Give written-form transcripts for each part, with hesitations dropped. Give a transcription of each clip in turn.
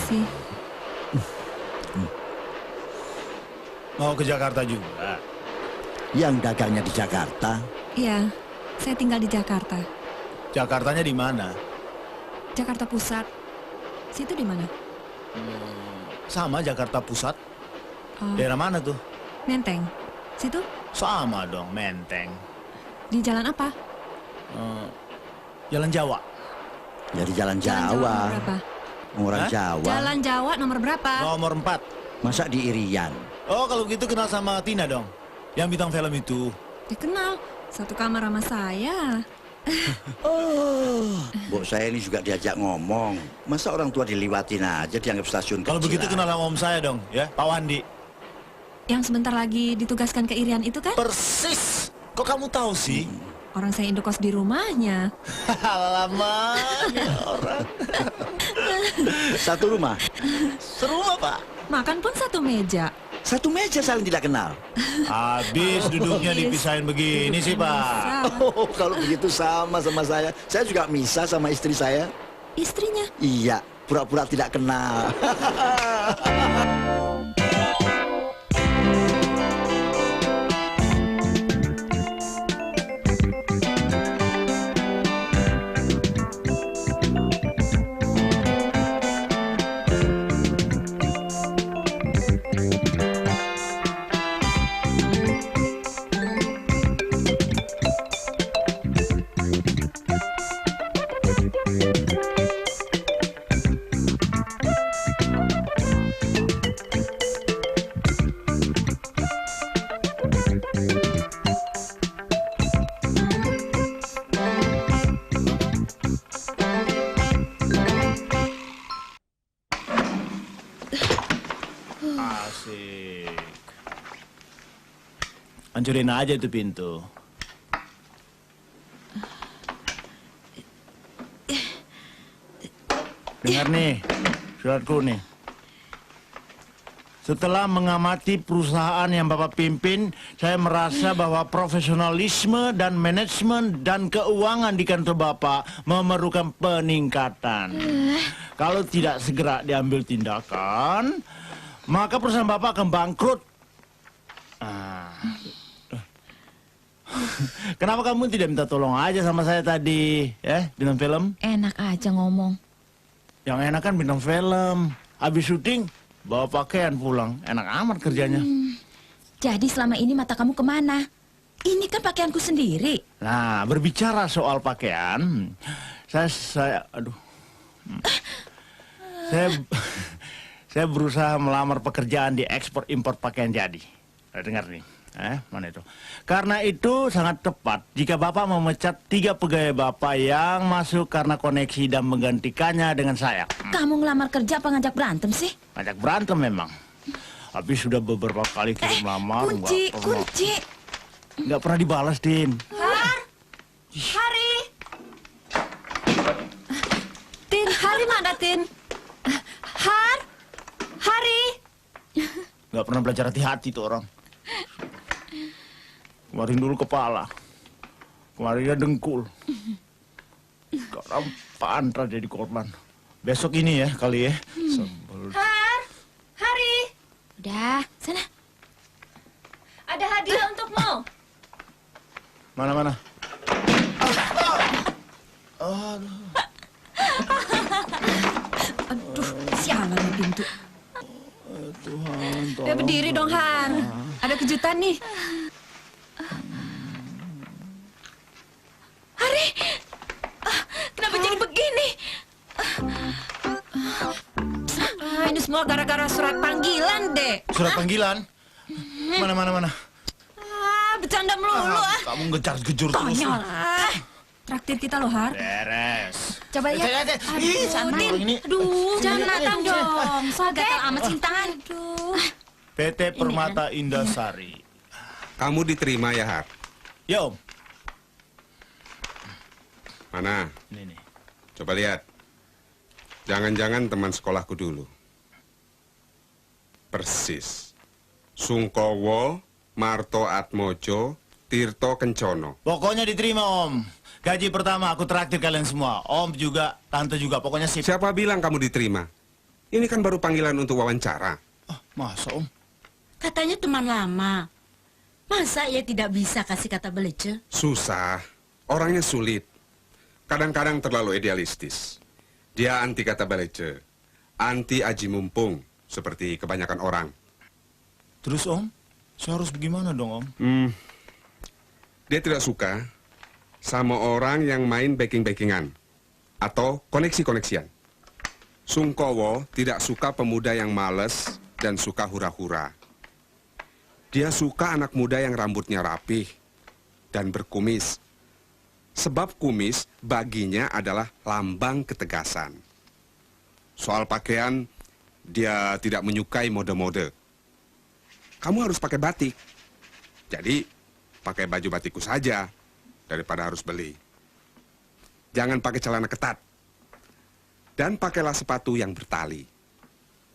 kasih. Mau ke Jakarta juga? Yang dagangnya di Jakarta. Iya, saya tinggal di Jakarta. Jakartanya di mana? Jakarta Pusat. Situ di mana? Sama Jakarta Pusat. Oh, Daerah mana tuh? Menteng. Situ? Sama dong, Menteng. Di jalan apa? Jalan Jawa. Dari Jalan Jalan Jawa. nomor berapa? Orang Hah? Jawa. Jalan Jawa nomor berapa? Nomor 4. Masa di Irian? Oh, kalau gitu kenal sama Tina dong. Yang bintang film itu. Kenal. Satu kamar sama saya. Oh, Mbok saya ini juga diajak ngomong. Masa orang tua diliwatin aja dianggap stasiun Kalau begitu kecilan? kenal sama om saya dong, ya, Pak Wandi. Yang sebentar lagi ditugaskan ke Irian itu kan? Persis. Kok kamu tahu sih? Orang saya indokos di rumahnya. Lama orang. Satu rumah? Serumah, Pak. Makan pun satu meja. Satu meja saling tidak kenal? Habis duduknya dipisahin begini sih, Pak. Oh, kalau begitu sama saya. Saya juga misah sama istri saya. Istrinya? Iya, pura-pura tidak kenal. Asik. Hancurin aja itu pintu. Dengar nih, suratku nih. Setelah mengamati perusahaan yang Bapak pimpin, saya merasa bahwa profesionalisme dan manajemen dan keuangan di kantor Bapak memerlukan peningkatan. Kalau tidak segera diambil tindakan, maka perusahaan Bapak akan bangkrut. Kenapa kamu tidak minta tolong aja sama saya tadi, ya, bintang film? Enak aja ngomong. Yang enak kan bintang film. Habis syuting, bawa pakaian pulang. Enak amat kerjanya. Jadi selama ini mata kamu kemana? Ini kan pakaianku sendiri. Nah, berbicara soal pakaian, aduh. Saya berusaha melamar pekerjaan di ekspor impor pakaian jadi. Dengar nih. Mana itu? Karena itu sangat tepat jika Bapak memecat 3 pegawai Bapak yang masuk karena koneksi dan menggantikannya dengan saya. Kamu ngelamar kerja apa ngajak berantem sih? Ngajak berantem memang. Habis sudah beberapa kali kirim lamar, Kunci. nggak pernah dibalas, Din. Hari! Tin, Hari mana, Tin? Hari! Nggak pernah belajar hati-hati tuh orang. Kemarin dulu kepala, kemarinnya dengkul. Sekarang pantra jadi korban. Besok ini ya kali ya. Sebel. Hari! Udah, sana. Ada hadiah untukmu. Mana? Aduh, sialan nih pintu. Tuhan, Ya berdiri dong, Har. Ada kejutan nih. Hari! Kenapa jadi begini? Ini semua gara-gara surat panggilan, Dek. Surat panggilan? Mana? Bercanda melulu, Kamu ngejar-gejur terus. Konyol. Traktir kita loh, Har. Beres. Coba lihat. Ih, sana. orang ini. Aduh, jangan natang dong. Soal Gatal amat cintaan. Aduh. PT Permata Indasari. Kamu diterima ya, Har? Ya, Om. Mana? Ini nih. Coba lihat. Jangan-jangan teman sekolahku dulu. Persis. Sungkowo, Marto Atmojo, Tirto Kencono. Pokoknya diterima, Om. Gaji pertama aku traktir kalian semua. Om juga, Tante juga. Pokoknya sip. Siapa bilang kamu diterima? Ini kan baru panggilan untuk wawancara. Ah, masa Om? Katanya teman lama. Masa ia tidak bisa kasih kata belece? Susah. Orangnya sulit. Kadang-kadang terlalu idealistis. Dia anti kata belece. Anti aji mumpung. Seperti kebanyakan orang. Terus Om, saya harus bagaimana dong Om? Dia tidak suka sama orang yang main backing-backingan. Atau koneksi-koneksian. Sungkowo tidak suka pemuda yang males dan suka hura-hura. Dia suka anak muda yang rambutnya rapih dan berkumis. Sebab kumis baginya adalah lambang ketegasan. Soal pakaian, dia tidak menyukai mode-mode. Kamu harus pakai batik. Jadi, pakai baju batikku saja daripada harus beli. Jangan pakai celana ketat. Dan pakailah sepatu yang bertali.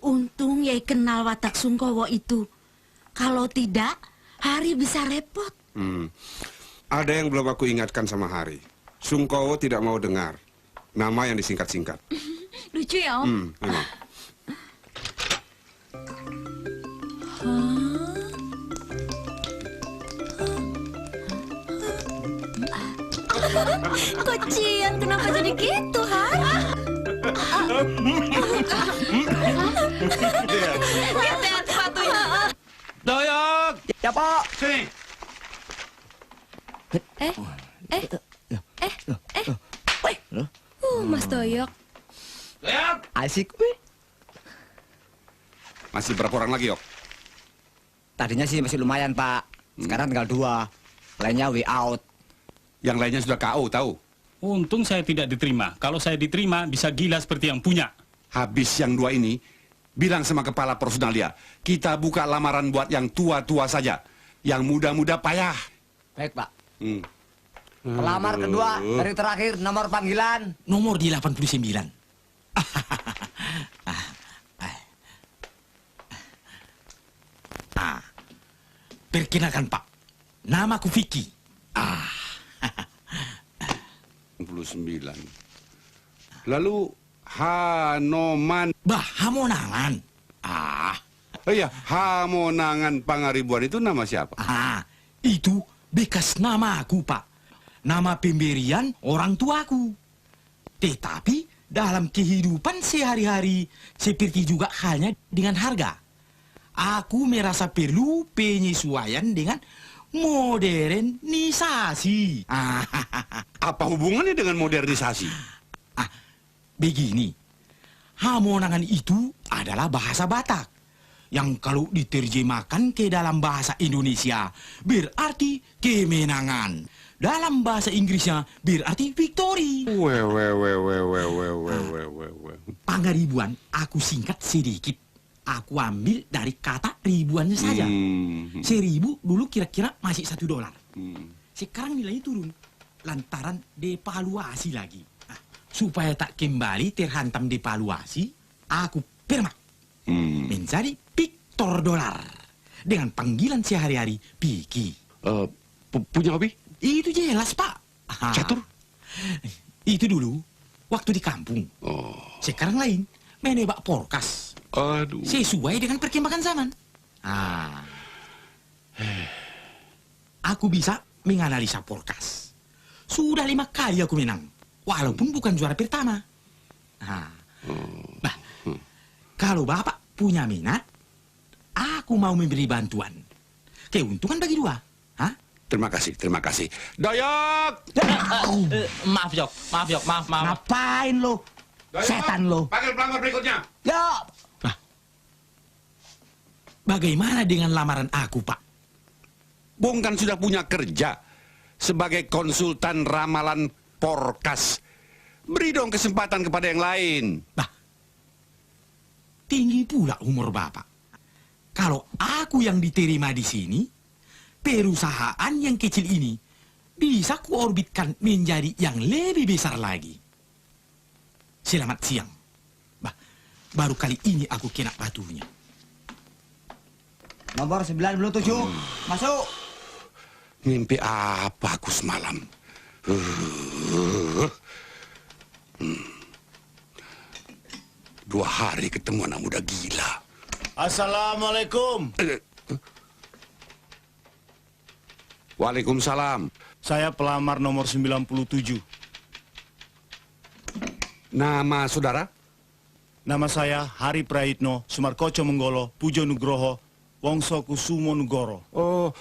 Untung Yai kenal watak Sungkowo itu. Kalau tidak, Hari bisa repot. Ada yang belum aku ingatkan sama Hari. Sungkowo tidak mau dengar. Nama yang disingkat-singkat. Lucu ya, Om? Memang. Kocian, kenapa jadi gitu, Har? Lihat sepatunya. Doyok! Ya, Pak. Sini! Mas Doyok. Doyok! Asik, weh. Masih berapa orang lagi, Yok? Tadinya sih masih lumayan, Pak. Sekarang tinggal 2. Lainnya way out. Yang lainnya sudah KO, tahu? Untung saya tidak diterima. Kalau saya diterima, bisa gila seperti yang punya. Habis yang 2 ini, bilang sama kepala personalia, kita buka lamaran buat yang tua-tua saja. Yang muda-muda payah. Baik, Pak. Pelamar kedua dari terakhir nomor panggilan. Nomor di 89. Perkenalkan Pak, namaku Vicky. 69. Lalu Hanoman. Bah, Hamonangan. Oh iya, Hamonangan Pangaribuan itu nama siapa? Itu bekas nama aku, Pak. Nama pemberian orang tuaku. Tetapi dalam kehidupan sehari-hari seperti juga halnya dengan harga. Aku merasa perlu penyesuaian dengan modernisasi. Apa hubungannya dengan modernisasi? Begini, Hamonangan itu adalah bahasa Batak yang kalau diterjemahkan ke dalam bahasa Indonesia berarti kemenangan. Dalam bahasa Inggrisnya berarti victory. Pangaribuan aku singkat sedikit. Aku ambil dari kata ribuannya saja. 1000 dulu kira-kira masih $1. Sekarang nilainya turun. Lantaran devaluasi lagi. Supaya tak kembali terhantam devaluasi, aku permak. Menjadi Victor Dolar. Dengan panggilan sehari-hari Piki. Punya hobi? Itu jelas, Pak. Catur? Itu dulu, waktu di kampung. Sekarang lain, menebak porkas. Aduh. Sesuai dengan perkembangan zaman. Aku bisa menganalisa porkas. Sudah 5 kali aku menang. Walaupun bukan juara pertama. Bah, kalau Bapak punya minat, aku mau memberi bantuan. Keuntungan bagi 2. Terima kasih. Doyok! Maaf, Yok. Ngapain lo? Doyok, Setan lo. Panggil pelamar berikutnya. Ya, Bagaimana dengan lamaran aku, Pak? Bung kan sudah punya kerja sebagai konsultan ramalan porkas. Beri dong kesempatan kepada yang lain. Bah, tinggi pula umur Bapak. Kalau aku yang diterima di sini, perusahaan yang kecil ini bisa kuorbitkan menjadi yang lebih besar lagi. Selamat siang. Bah, baru kali ini aku kena batunya. nomor 97. Masuk. Mimpi apa aku semalam? 2 hari ketemu anak muda gila. Assalamualaikum. Waalaikumsalam. Saya pelamar nomor 97. Nama saudara? Nama saya Hari Prayitno, Sumarkoco Menggolo, Pujo Nugroho, Wongso Kusumo Nugoro. Oh,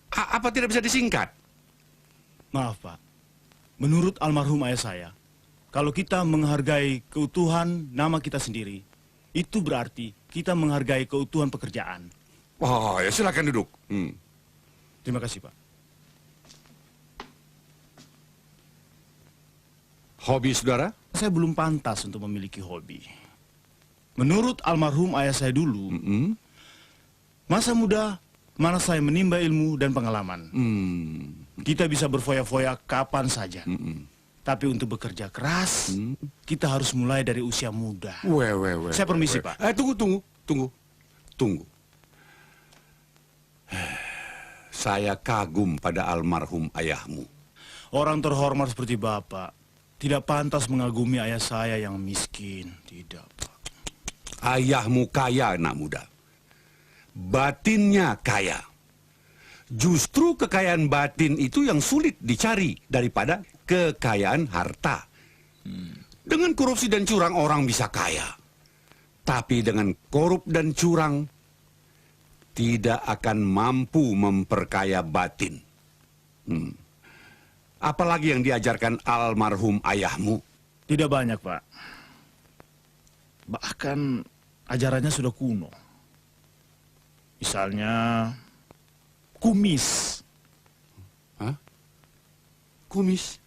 apa tidak bisa disingkat? Maaf, Pak. Menurut almarhum ayah saya, kalau kita menghargai keutuhan nama kita sendiri, itu berarti kita menghargai keutuhan pekerjaan. Oh, ya silakan duduk. Terima kasih, Pak. Hobi saudara? Saya belum pantas untuk memiliki hobi. Menurut almarhum ayah saya dulu, masa muda mana saya menimba ilmu dan pengalaman. Kita bisa berfoya-foya kapan saja. Tapi untuk bekerja keras, kita harus mulai dari usia muda. Saya permisi, Pak. Tunggu. Saya kagum pada almarhum ayahmu. Orang terhormat seperti Bapak tidak pantas mengagumi ayah saya yang miskin. Tidak, Pak. Ayahmu kaya, anak muda. Batinnya kaya. Justru kekayaan batin itu yang sulit dicari daripada kekayaan harta. Dengan korupsi dan curang orang bisa kaya. Tapi dengan korup dan curang tidak akan mampu memperkaya batin. Apalagi yang diajarkan almarhum ayahmu? Tidak banyak, Pak. Bahkan ajarannya sudah kuno. Misalnya kumis. Hah? Kumis?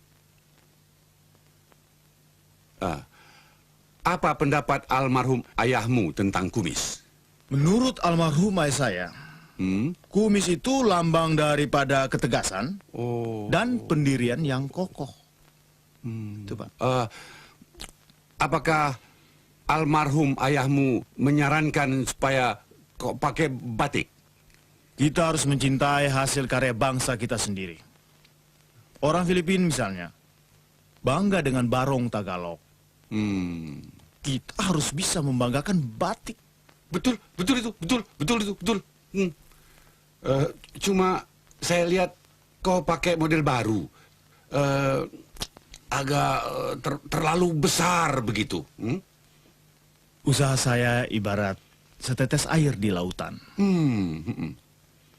Apa pendapat almarhum ayahmu tentang kumis? Menurut almarhum ayah saya, kumis itu lambang daripada ketegasan dan pendirian yang kokoh. Itu, Pak. Apakah almarhum ayahmu menyarankan supaya kau pakai batik? Kita harus mencintai hasil karya bangsa kita sendiri. Orang Filipina misalnya, bangga dengan barong Tagalog. Kita harus bisa membanggakan batik. Betul itu. Cuma saya lihat kau pakai model baru. Agak terlalu besar begitu. Usaha saya ibarat setetes air di lautan.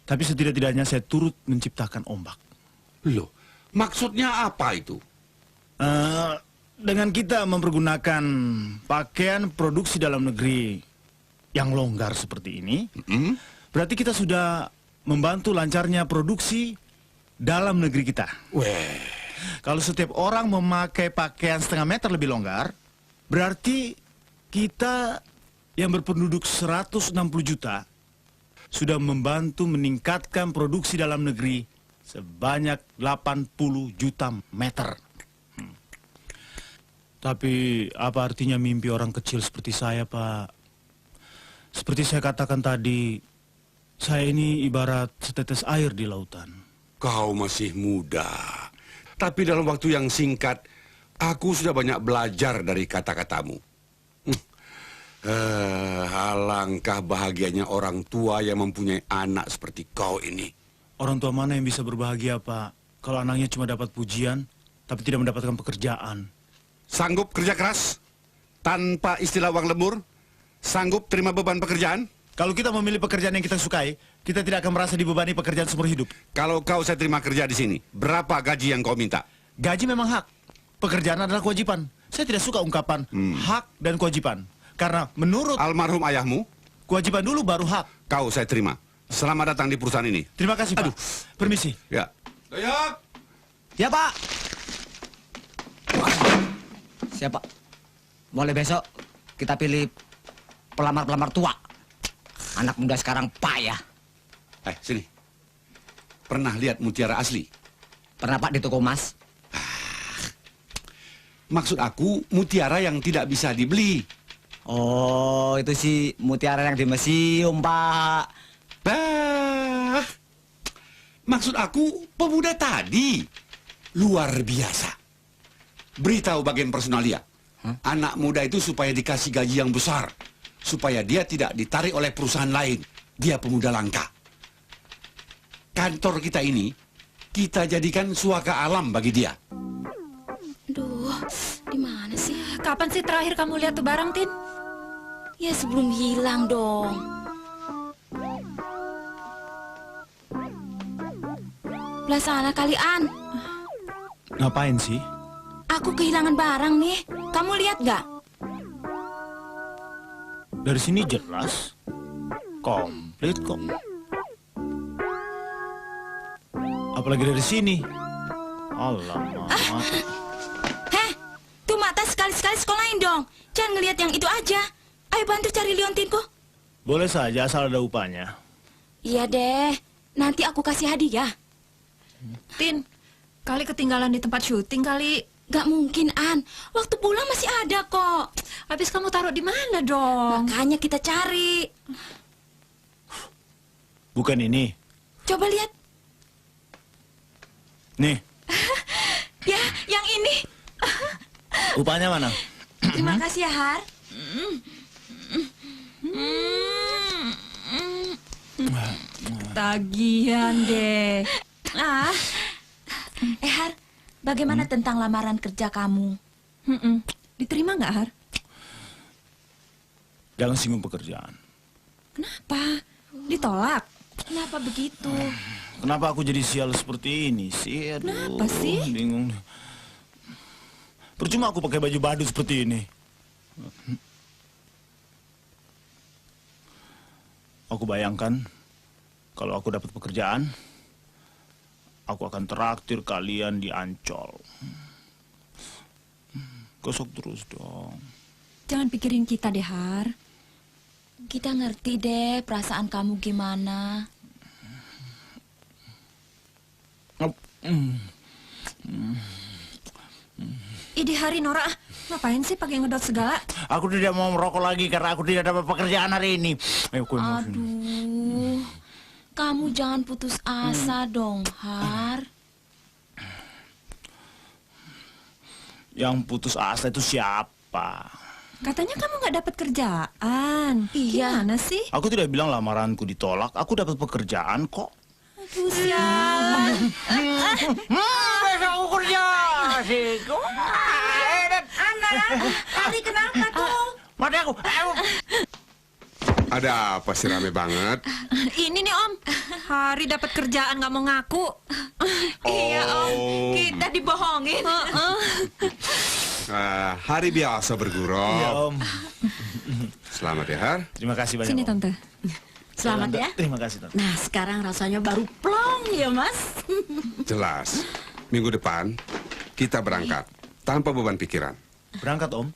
Tapi setidak-tidaknya saya turut menciptakan ombak. Loh, maksudnya apa itu? Dengan kita mempergunakan pakaian produksi dalam negeri yang longgar seperti ini, berarti kita sudah membantu lancarnya produksi dalam negeri kita. Kalau setiap orang memakai pakaian setengah meter lebih longgar, berarti kita yang berpenduduk 160 juta sudah membantu meningkatkan produksi dalam negeri sebanyak 80 juta meter. Tapi apa artinya mimpi orang kecil seperti saya, Pak? Seperti saya katakan tadi, saya ini ibarat setetes air di lautan. Kau masih muda. Tapi dalam waktu yang singkat, aku sudah banyak belajar dari kata-katamu. Alangkah bahagianya orang tua yang mempunyai anak seperti kau ini. Orang tua mana yang bisa berbahagia, Pak, kalau anaknya cuma dapat pujian, tapi tidak mendapatkan pekerjaan? Sanggup kerja keras, tanpa istilah uang lembur? Sanggup terima beban pekerjaan? Kalau kita memilih pekerjaan yang kita sukai, kita tidak akan merasa dibebani pekerjaan seumur hidup. Kalau kau saya terima kerja di sini, berapa gaji yang kau minta? Gaji memang hak. Pekerjaan adalah kewajiban. Saya tidak suka ungkapan hak dan kewajiban. Karena menurut almarhum ayahmu, kewajiban dulu baru hak. kau saya terima. Selamat datang di perusahaan ini. Terima kasih, Pak. Permisi. Ya. Dayak! Ya, Pak. Siapa? Mulai besok kita pilih pelamar-pelamar tua. Anak muda sekarang payah. Sini. Pernah lihat mutiara asli? Pernah, Pak, di toko emas? Maksud aku, mutiara yang tidak bisa dibeli. Oh, itu sih mutiara yang di museum, Pak. Bah, maksud aku, pemuda tadi luar biasa. Beritahu bagian personalia. Anak muda itu supaya dikasih gaji yang besar. Supaya dia tidak ditarik oleh perusahaan lain. Dia pemuda langka. Kantor kita ini, kita jadikan suaka alam bagi dia. Duh, di mana sih? Kapan sih terakhir kamu lihat tuh barang, Tin? Ya sebelum hilang dong. Belah sana kalian. Ngapain sih? Aku kehilangan barang nih. Kamu lihat gak? Dari sini jelas. Komplit kok. Apalagi dari sini. Alamak. Heh, tuh mata sekali-sekali sekolahin dong. Jangan ngelihat yang itu aja. Ayo bantu cari Liontinku. Boleh saja asal ada upahnya. Iya deh, nanti aku kasih hadiah. Tin, kali ketinggalan di tempat syuting kali. Gak mungkin, An. Waktu pulang masih ada kok. Habis kamu taruh di mana dong? Makanya kita cari. Bukan ini. Coba lihat. Nih, Ya, yang ini. upahnya mana? Terima kasih ya, Har. Tagihan deh. Ah, Har, bagaimana tentang lamaran kerja kamu? diterima nggak, Har? Jangan singgung pekerjaan. Kenapa? Ditolak? Kenapa begitu? Kenapa aku jadi sial seperti ini sih? Aduh, Kenapa sih? Bingung. Percuma aku pakai baju badut seperti ini. Aku bayangkan kalau aku dapat pekerjaan, aku akan traktir kalian di Ancol. Gosok terus dong. Jangan pikirin kita deh, Har. Kita ngerti deh perasaan kamu gimana. Ide hari Nora, ngapain sih pakai ngedot segala? Aku tidak mau merokok lagi karena aku tidak dapat pekerjaan hari ini. Ayo, aku emosi. Aduh, kamu jangan putus asa dong, Har. Yang putus asa itu siapa? Katanya kamu nggak dapat kerjaan. Iya. Gimana sih? Aku tidak bilang lamaranku ditolak. Aku dapat pekerjaan kok. Aduh, sial. Besok aku kerja sih. Hari kenapa tuh? Mati aku. Ada apa sih rame banget? Ini nih, Om. Hari dapat kerjaan nggak mau ngaku. Iya, Om. Oh. Kita dibohongin. Hari biasa bergurau. Ya, Om. Selamat ya, Har. Terima kasih banyak. Sini, Om. Tante. Selamat ya. Terima kasih, Tante. Nah, sekarang rasanya baru plong ya, Mas. Jelas. Minggu depan kita berangkat tanpa beban pikiran. Berangkat, Om.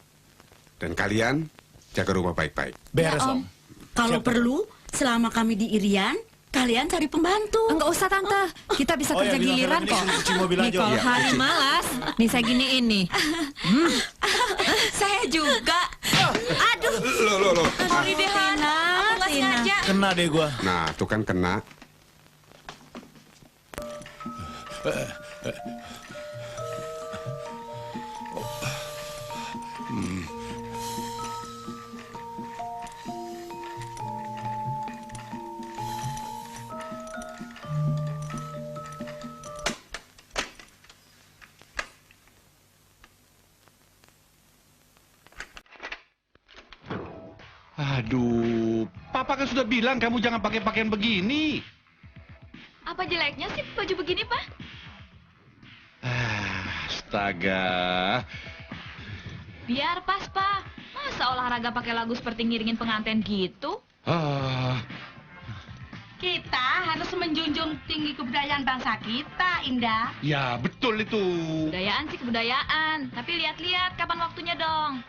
Dan kalian jaga rumah baik-baik. Beres, Ya, Om. Om. Kalau Siap, perlu, selama kami di Irian, kalian cari pembantu. Enggak usah, Tante. Kita bisa Oh, ya, kerja bilang giliran sama ini kok. cuci mobil Nih, aja, kalau Om. Hari Iya, malas, nih saya giniin nih. Saya juga. Aduh, Loh. sorry deh, Han. Aku nggak sengaja. Kena deh gua. Nah, tuh kan kena. Aduh, Papa kan sudah bilang kamu jangan pakai pakaian begini. Apa jeleknya sih baju begini, Pak? Astaga. Biar pas, Pak. Masa olahraga pakai lagu seperti ngiringin pengantin gitu? Kita harus menjunjung tinggi kebudayaan bangsa kita, Indah. Ya, betul itu. Kebudayaan sih kebudayaan. Tapi lihat-lihat kapan waktunya dong.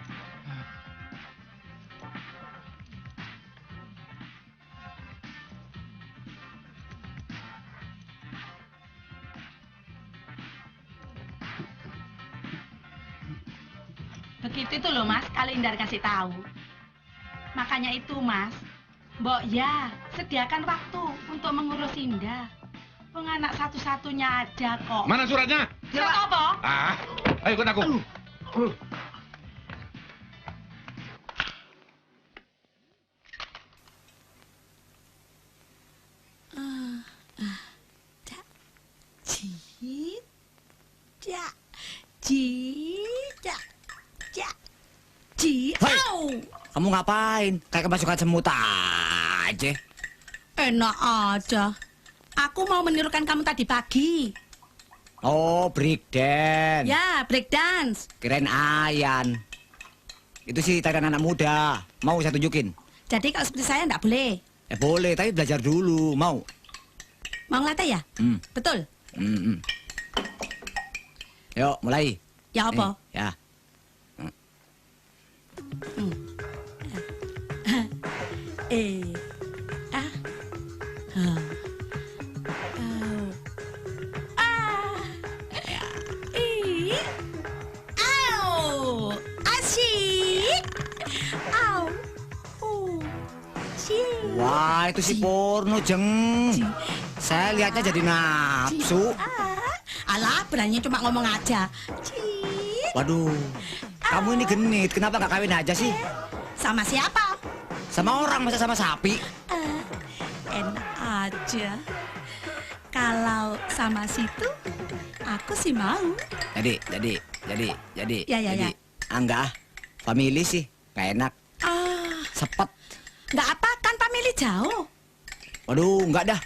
Begitu itu loh, Mas, kalau Indah kasih tahu. Makanya itu, Mas, Mbok ya, sediakan waktu untuk mengurus Indah. Penganak satu-satunya aja kok. Mana suratnya? Surat apa? Ayo ikut aku. cak, cicak, cak, ci, Hei! au. Kamu ngapain? Kayak kemasukan semut aja. Enak aja. Aku mau menirukan kamu tadi pagi. Oh, breakdance. Ya, breakdance. Kirain Ayan. Itu sih tarian anak muda. Mau saya tunjukin? Jadi kalau seperti saya enggak boleh. Boleh, tapi belajar dulu. Mau? Mau ngelatih ya? Betul. Yuk, mulai. Ya apa? Ya. Au, asyik. Au, asyik. Wah, itu si porno, Jeng. Saya lihatnya jadi nafsu. Alah, berani cuma ngomong aja. Cik. Waduh, kamu ini genit. Kenapa nggak kawin aja sih? Sama siapa? Sama orang, masa sama sapi? Enak aja. Kalau sama situ, aku sih mau. Jadi. Ya. Enggak, family sih. Nggak enak. Sepet. Nggak apa kan family jauh. Waduh, enggak dah.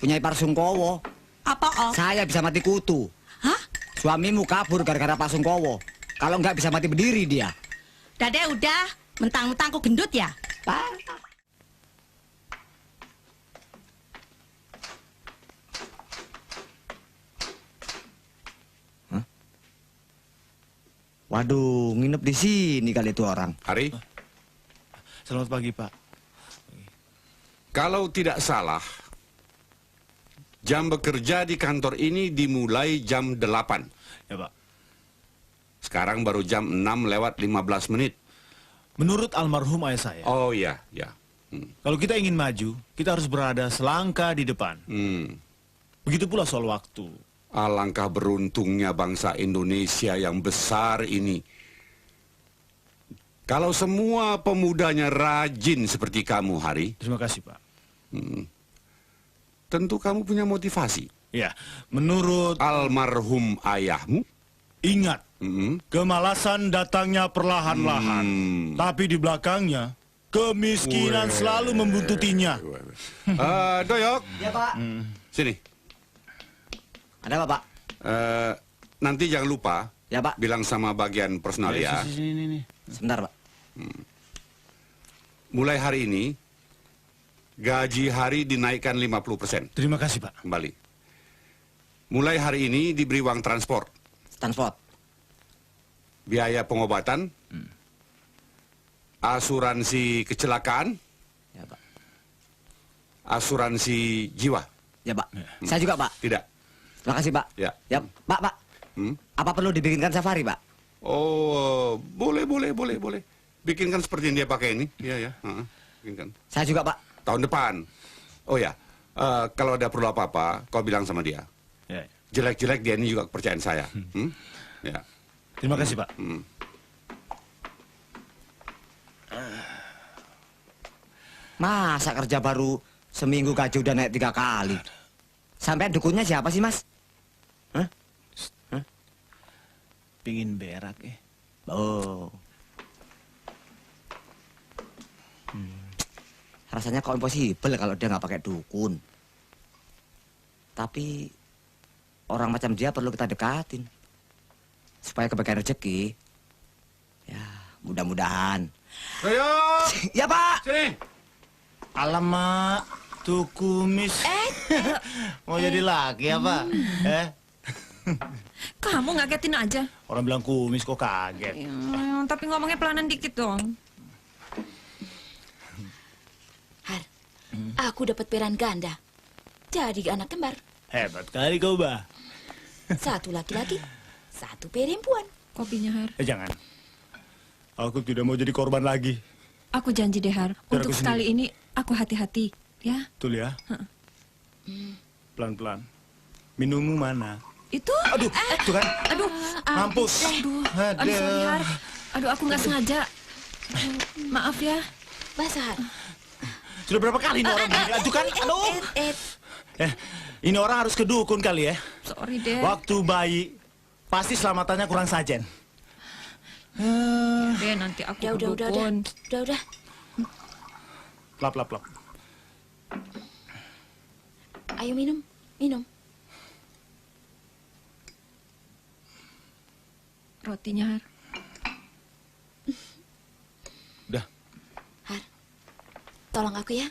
Punya ipar Sungkowo. Apa oh? Saya bisa mati kutu. Hah? Suamimu kabur gara-gara Pak Sungkowo. Kalau enggak bisa mati berdiri dia. Dade udah, mentang-mentang aku gendut ya. Waduh, nginep di sini kali itu orang. Hari, Selamat pagi, Pak. kalau tidak salah, jam bekerja di kantor ini dimulai jam 8. Ya, Pak. Sekarang baru jam 6 lewat 15 menit. Menurut almarhum ayah saya, Oh ya. kalau kita ingin maju, kita harus berada selangkah di depan. Begitu pula soal waktu. Alangkah beruntungnya bangsa Indonesia yang besar ini. Kalau semua pemudanya rajin seperti kamu, Hari, Terima kasih, Pak. tentu kamu punya motivasi. Ya, menurut Almarhum ayahmu, ingat, kemalasan datangnya perlahan-lahan. Tapi di belakangnya, kemiskinan selalu membuntutinya. Doyok, Ya, Pak. sini. Ada apa, Pak? Nanti jangan lupa Ya, Pak. bilang sama bagian personal ya. Sini. Sebentar, Pak. Mulai hari ini, gaji Hari dinaikkan 50%. Terima kasih, Pak. Kembali. Mulai hari ini diberi uang transport, Stanford. biaya pengobatan, asuransi kecelakaan, Ya, Pak. asuransi jiwa. Ya, Pak. Saya juga, Pak. Tidak. Terima kasih, Pak. Ya. Ya, Pak. Apa perlu dibikinkan safari, Pak? Oh, boleh. Bikinkan seperti yang dia pakai ini. Iya. Bikinkan. Saya juga, Pak. Tahun depan. Oh ya, kalau ada perlu apa-apa, kau bilang sama dia. Ya. Jelek-jelek dia ini juga kepercayaan saya. Ya. Terima kasih, Pak. Masa kerja baru seminggu gaji udah naik 3 kali? Sampai dukunnya siapa sih, Mas? Pingin berak, Oh. Rasanya kok impossible kalau dia nggak pakai dukun. Tapi orang macam dia perlu kita dekatin supaya kebagian rezeki. Ya, mudah-mudahan. Doyok! Ya, Pak. Sini! Alamak, tuh kumis. Mau jadi laki apa? Kamu ngagetin aja. Orang bilang kumis kok kaget. Tapi ngomongnya pelanan dikit dong. Har, aku dapat peran ganda. Jadi anak kembar. Hebat kali kau, Bah. Satu laki-laki, satu perempuan. Kopinya, Har. Jangan. Aku tidak mau jadi korban lagi. Aku janji deh, Har. Biar Untuk aku sekali ini, aku hati-hati. Ya? Betul ya? Pelan-pelan. Minummu mana? Itu? Aduh, itu kan? Aduh. Mampus. Aduh, sorry, Har. Aduh, aku nggak sengaja. Maaf ya. Basah. Sudah berapa kali ini orang diajukan? Aduh. Ini orang harus ke dukun kali ya. Sorry deh. Waktu bayi, pasti selamatannya kurang sajen. Deh, nanti aku Udah. dukun. Udah. Lap. Ayo minum. Rotinya, Har. Udah. Har, tolong aku ya.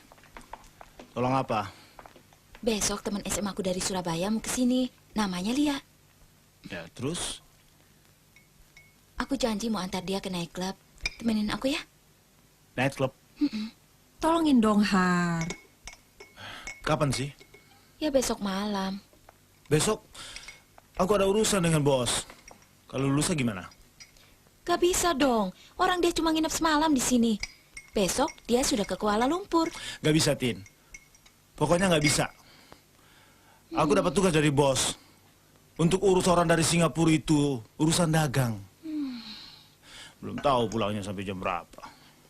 Tolong apa? Besok teman SMA aku dari Surabaya mau kesini. Namanya Lia. Ya, terus? Aku janji mau antar dia ke night club. Temenin aku ya. Night club? Tolongin dong, Har. Kapan sih? Ya besok malam. Besok aku ada urusan dengan bos. Kalau lusa gimana? Gak bisa dong. Orang dia cuma nginep semalam di sini. Besok dia sudah ke Kuala Lumpur. Gak bisa, Tin. Pokoknya gak bisa. Aku dapat tugas dari bos. Untuk urus orang dari Singapura itu urusan dagang. Belum tahu pulangnya sampai jam berapa.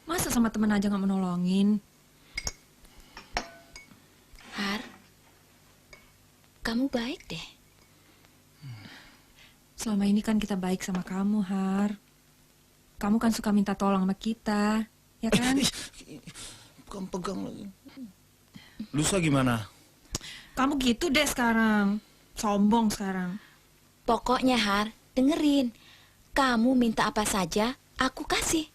Masa sama temen aja nggak menolongin? Har, kamu baik deh. Selama ini kan kita baik sama kamu, Har. Kamu kan suka minta tolong sama kita, ya kan? Pegang lagi. Lusa gimana? Kamu gitu deh sekarang. Sombong sekarang. Pokoknya Har, dengerin. Kamu minta apa saja, aku kasih.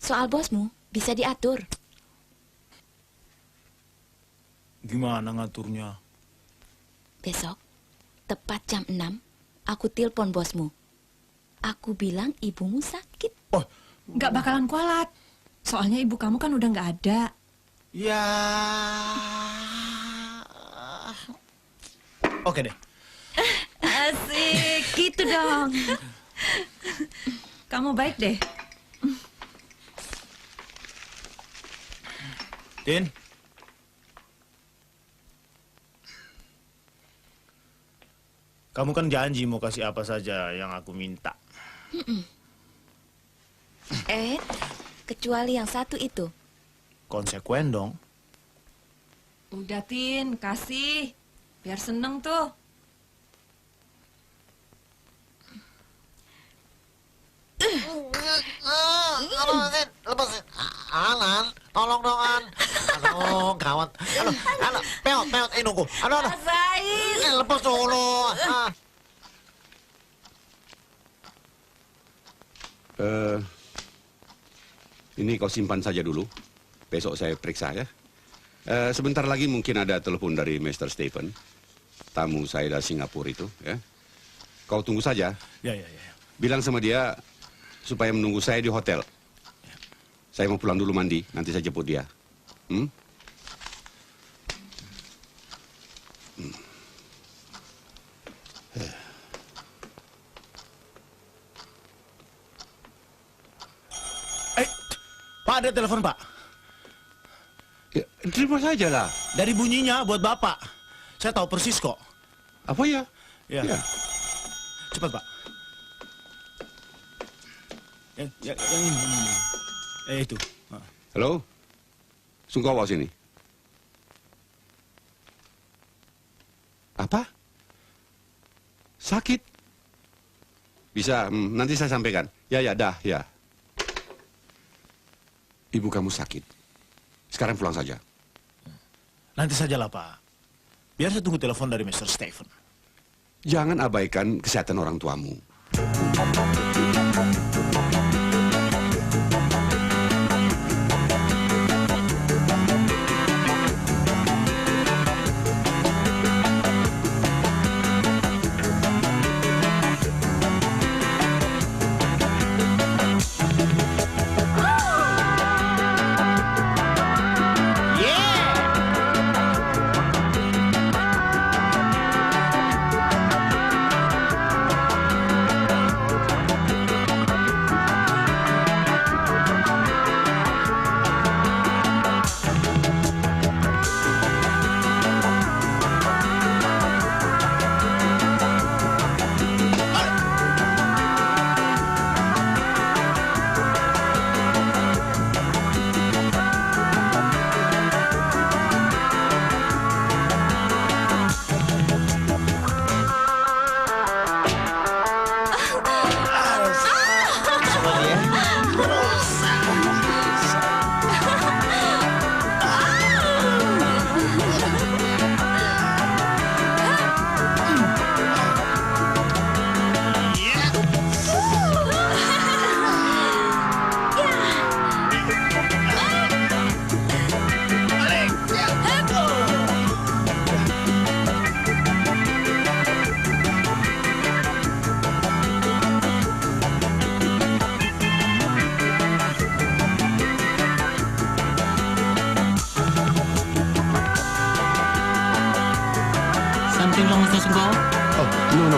Soal bosmu bisa diatur. Gimana ngaturnya? Besok, tepat jam 6, aku telepon bosmu. Aku bilang ibumu sakit. Oh, Nggak bakalan kualat. Soalnya ibu kamu kan udah nggak ada. ya. Oke deh. Asik, gitu dong. Kamu baik deh. Tin. Kamu kan janji mau kasih apa saja yang aku minta. Kecuali yang satu itu. Konsekuen dong. Udah, Tin, kasih. Biar seneng tuh. Lepasin. Alan, tolong dong, An. Aduh, gawat. Aduh, peot, nunggu. Aduh. Rasain. Lepas dulu. Ini kau simpan saja dulu. Besok saya periksa ya. Sebentar lagi mungkin ada telepon dari Mr. Stephen. Tamu saya dari Singapura itu, ya. Kau tunggu saja. Ya. Bilang sama dia supaya menunggu saya di hotel. Saya mau pulang dulu mandi, nanti saya jemput dia. Pak, ada telepon, Pak. Ya, terima saja lah. Dari bunyinya buat Bapak. Saya tahu persis kok. Apa ya? Ya. Cepat, Pak. Yang ini. Itu. Halo? Sungkawa sini. Apa? Sakit? Bisa, nanti saya sampaikan. Ya, dah, ya. Ibu kamu sakit. Sekarang pulang saja. Nanti sajalah, Pak. Biar saya tunggu telepon dari Mr. Stephen. Jangan abaikan kesehatan orang tuamu.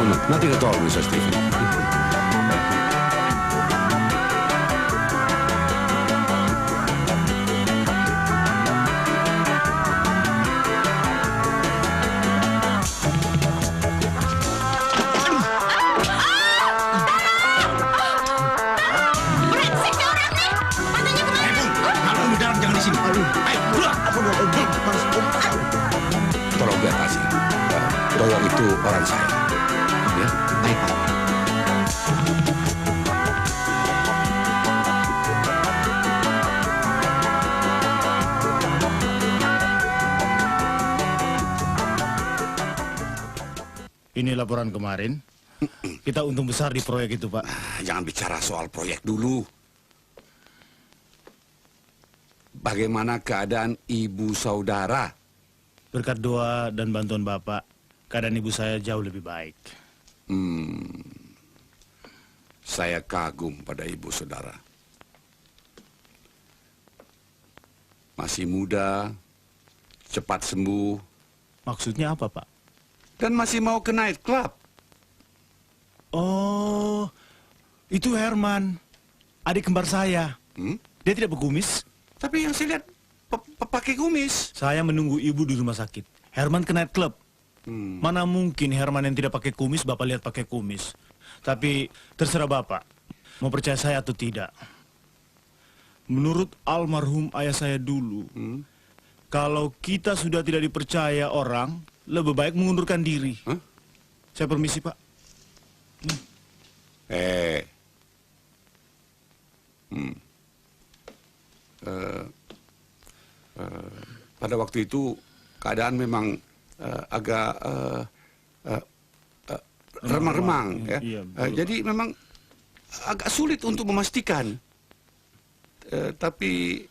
Nanti kau tahu, Mr. Stephen. Tolong diatasi. Doyong itu orang saya. Ya, baik Pak. Ini laporan kemarin. Kita untung besar di proyek itu, Pak. Jangan bicara soal proyek dulu. Bagaimana keadaan ibu saudara? Berkat doa dan bantuan Bapak, keadaan ibu saya jauh lebih baik. Saya kagum pada ibu saudara. Masih muda, cepat sembuh. Maksudnya apa, Pak? Dan masih mau ke night club. Oh, itu Herman, adik kembar saya. Dia tidak berkumis. Tapi yang saya lihat pakai kumis. Saya menunggu ibu di rumah sakit. Herman ke night club. Mana mungkin Herman yang tidak pakai kumis, Bapak lihat pakai kumis. Tapi terserah Bapak, mau percaya saya atau tidak. Menurut almarhum ayah saya dulu, kalau kita sudah tidak dipercaya orang, lebih baik mengundurkan diri. Saya permisi, Pak. Pada waktu itu keadaan memang agak remang-remang, ya. Iya, jadi memang agak sulit untuk memastikan. Tapi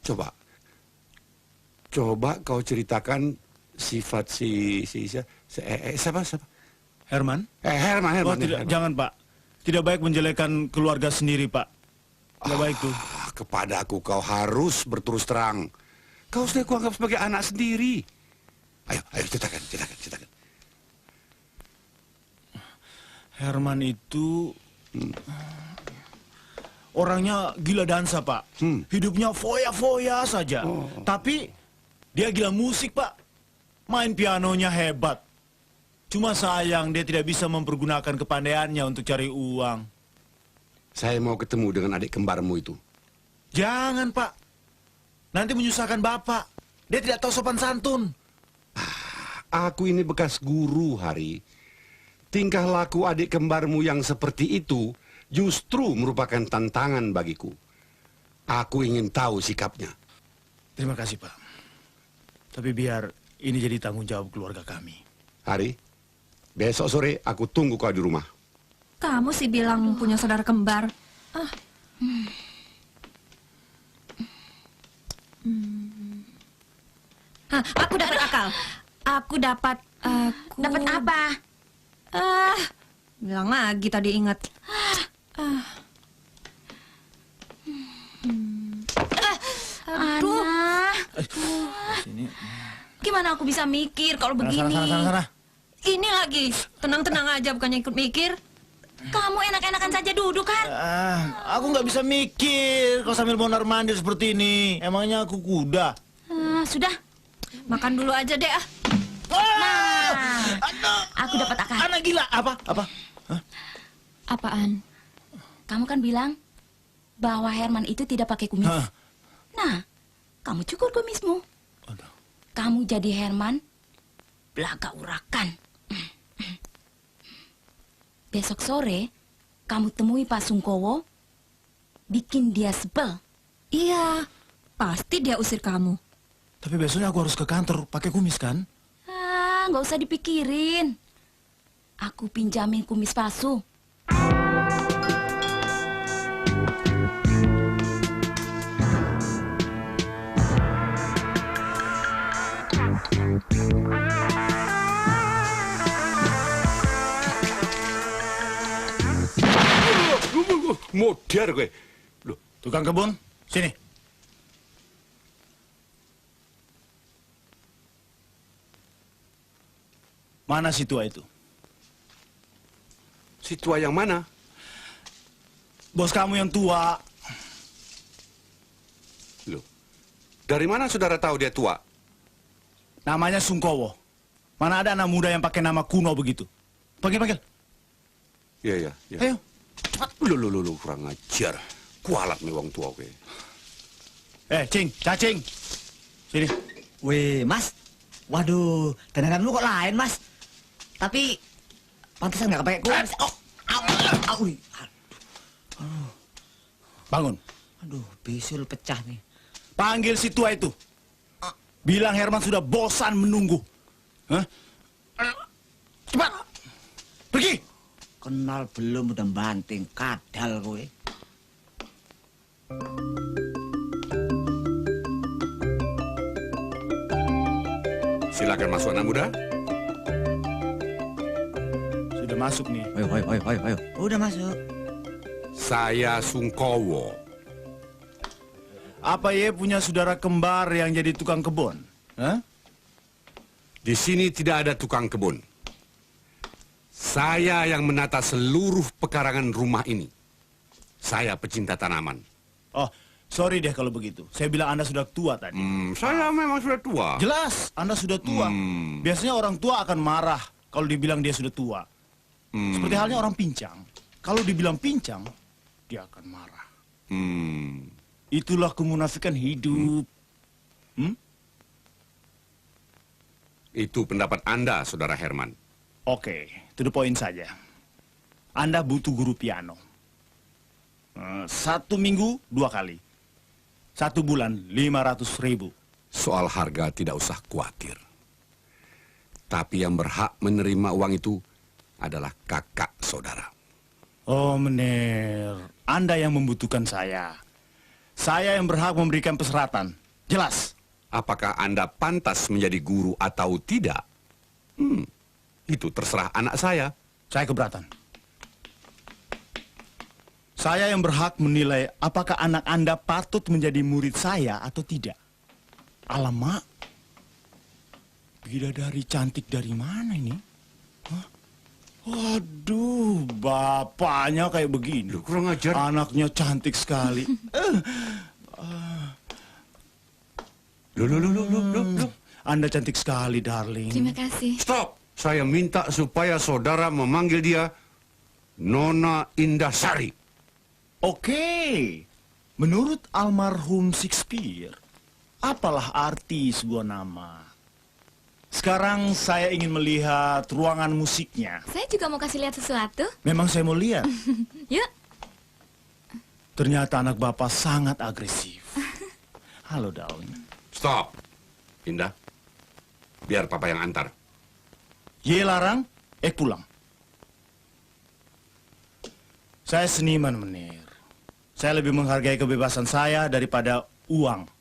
coba kau ceritakan sifat siapa? Herman? Herman. Oh, tidak, jangan, Pak. Tidak baik menjelekkan keluarga sendiri, Pak. Tidak baik tuh. Kepadaku kau harus berterus terang. Kau sudah kuanggap sebagai anak sendiri. Ayo, ceritakan. Herman itu orangnya gila dansa, Pak. Hidupnya foya-foya saja. Tapi dia gila musik, Pak. Main pianonya hebat. Cuma sayang dia tidak bisa mempergunakan kepandaiannya untuk cari uang. Saya mau ketemu dengan adik kembarmu itu. Jangan, Pak. Nanti menyusahkan Bapak. Dia tidak tahu sopan santun. Aku ini bekas guru, Hari. Tingkah laku adik kembarmu yang seperti itu justru merupakan tantangan bagiku. Aku ingin tahu sikapnya. Terima kasih, Pak. Tapi biar ini jadi tanggung jawab keluarga kami. Hari, besok sore aku tunggu kau di rumah. Kamu sih bilang punya saudara kembar. Aku dapat akal. Dapat apa? Bilang lagi tadi ingat. Aduh. Gimana aku bisa mikir kalau begini? Sana. Ini lagi, tenang-tenang aja bukannya ikut mikir. Kamu enak-enakan saja duduk kan? Aku nggak bisa mikir kalau sambil mondar-mandir seperti ini. Emangnya aku kuda? Sudah, makan dulu aja deh. Aku dapat akal. Anak gila, apa? Apaan? Kamu kan bilang bahwa Herman itu tidak pakai kumis. Nah, kamu cukur kumismu. Kamu jadi Herman, belaga urakan. Besok sore, kamu temui Pak Sungkowo, bikin dia sebel. Iya, pasti dia usir kamu. Tapi besoknya aku harus ke kantor pakai kumis kan? Nggak usah dipikirin. Aku pinjamin kumis palsu. Modar gue. Loh, tukang kebun, sini. Mana si tua itu? Si tua yang mana? Bos kamu yang tua. Loh, dari mana saudara tahu dia tua? Namanya Sungkowo. Mana ada anak muda yang pakai nama kuno begitu? Panggil. Iya. Ayo. Lu, kurang ajar. Kualat nih wong tua, oke. Cacing. Sini. Weh, Mas. Waduh, dandananmu kok lain, Mas. Tapi pantesan nggak pakai kumis. Bangun. Aduh, bisul pecah nih. Panggil si tua itu. Bilang Herman sudah bosan menunggu. Hah? Cepat. Pergi. Kenal belum udah banting, kadal kowe. Silakan masuk anak muda. Sudah masuk nih. Ayo. Udah masuk. Saya Sungkowo. Apa ye punya saudara kembar yang jadi tukang kebun? Hah? Di sini tidak ada tukang kebun. Saya yang menata seluruh pekarangan rumah ini. Saya pecinta tanaman. Oh, sorry deh kalau begitu. Saya bilang Anda sudah tua tadi. Saya memang sudah tua. Jelas, Anda sudah tua. Biasanya orang tua akan marah kalau dibilang dia sudah tua. Seperti halnya orang pincang. Kalau dibilang pincang, dia akan marah. Itulah kemunafikan hidup. Itu pendapat Anda, Saudara Herman. Oke, to the point saja. Anda butuh guru piano. 1 minggu 2 kali. 1 bulan 500.000. Soal harga tidak usah khawatir. Tapi yang berhak menerima uang itu adalah kakak saudara. Oh, Menir. Anda yang membutuhkan saya. Saya yang berhak memberikan persyaratan. Jelas. Apakah Anda pantas menjadi guru atau tidak? Itu terserah anak saya. Saya keberatan. Saya yang berhak menilai apakah anak Anda patut menjadi murid saya atau tidak. Alamak. Bidadari cantik dari mana ini? Hah? Waduh, bapaknya kayak begini. Loh, kurang ajar. Anaknya cantik sekali. Loh. Anda cantik sekali, darling. Terima kasih. Stop! Saya minta supaya saudara memanggil dia Nona Indasari. Oke. Menurut almarhum Shakespeare, apalah arti sebuah nama? Sekarang saya ingin melihat ruangan musiknya. Saya juga mau kasih lihat sesuatu. Memang saya mau lihat. Yuk. Ternyata anak bapak sangat agresif. Halo, Daun. Stop! Indah, biar papa yang antar. Ye larang, pulang. Saya seniman, Menir. Saya lebih menghargai kebebasan saya daripada uang.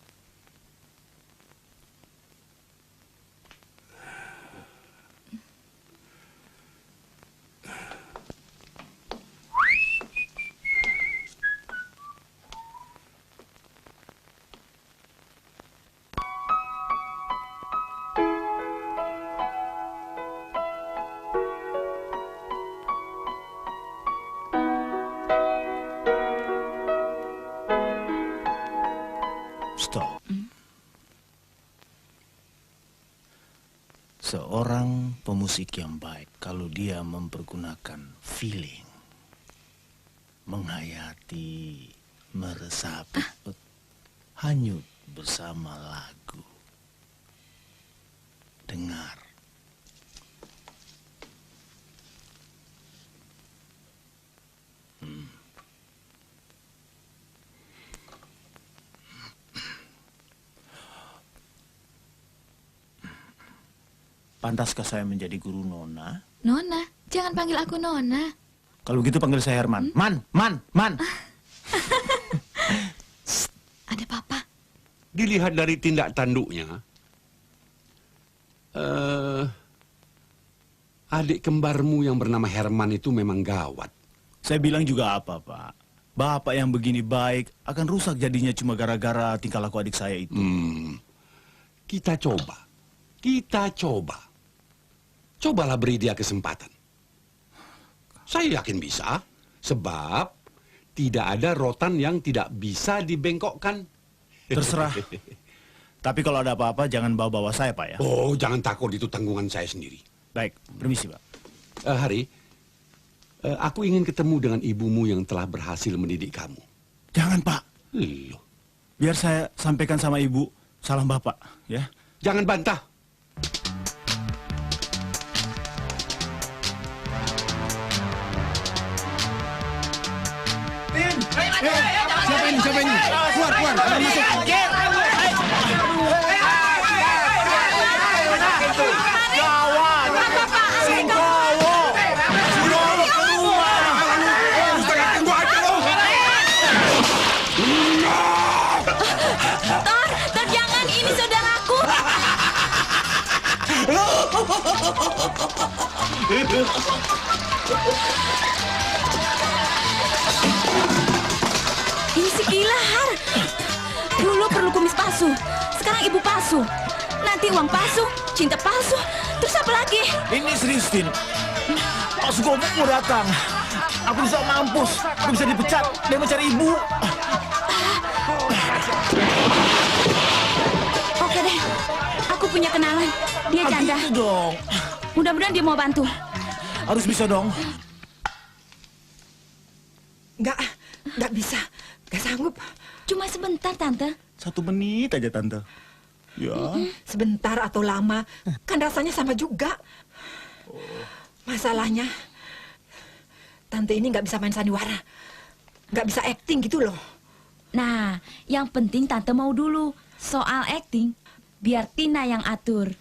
Stop. Seorang pemusik yang baik kalau dia mempergunakan feeling, menghayati, meresapi, hanyut bersama lagu. Dengar. Pantaskah saya menjadi guru Nona? Nona, jangan panggil aku Nona. Kalau begitu panggil saya Herman. Man. Ada papa. Dilihat dari tindak tanduknya, adik kembarmu yang bernama Herman itu memang gawat. Saya bilang juga apa, Pak? Bapak yang begini baik akan rusak jadinya cuma gara-gara tingkah laku adik saya itu. Kita coba. Cobalah beri dia kesempatan. Saya yakin bisa, sebab tidak ada rotan yang tidak bisa dibengkokkan. Terserah. Tapi kalau ada apa-apa jangan bawa-bawa saya, Pak ya. Oh, jangan takut, itu tanggungan saya sendiri. Baik, permisi, Pak. Hari, aku ingin ketemu dengan ibumu yang telah berhasil mendidik kamu. Jangan, Pak. Loh. Biar saya sampaikan sama ibu salam Bapak, ya. Jangan bantah. Siapa ini? Siapa ini? Keluar, keluar. Ada masuk. Tor, jangan, ini saudaraku. Ini si gila, Har. Dulu perlu kumis palsu, sekarang ibu palsu. Nanti uang palsu, cinta palsu, terus apa lagi? Ini serius, Tin. Pas Gomuk mau datang. Aku bisa mampus, aku bisa dipecat. Dia mencari ibu. Oke deh, aku punya kenalan. Dia janda. Gitu dong. Mudah-mudahan dia mau bantu. Harus bisa dong. Nggak bisa. Nggak sanggup. Cuma sebentar, Tante. 1 menit aja, Tante. Ya. Sebentar atau lama, kan rasanya sama juga. Masalahnya, Tante ini nggak bisa main sandiwara. Nggak bisa acting gitu loh. Nah, yang penting Tante mau dulu. Soal acting, biar Tina yang atur.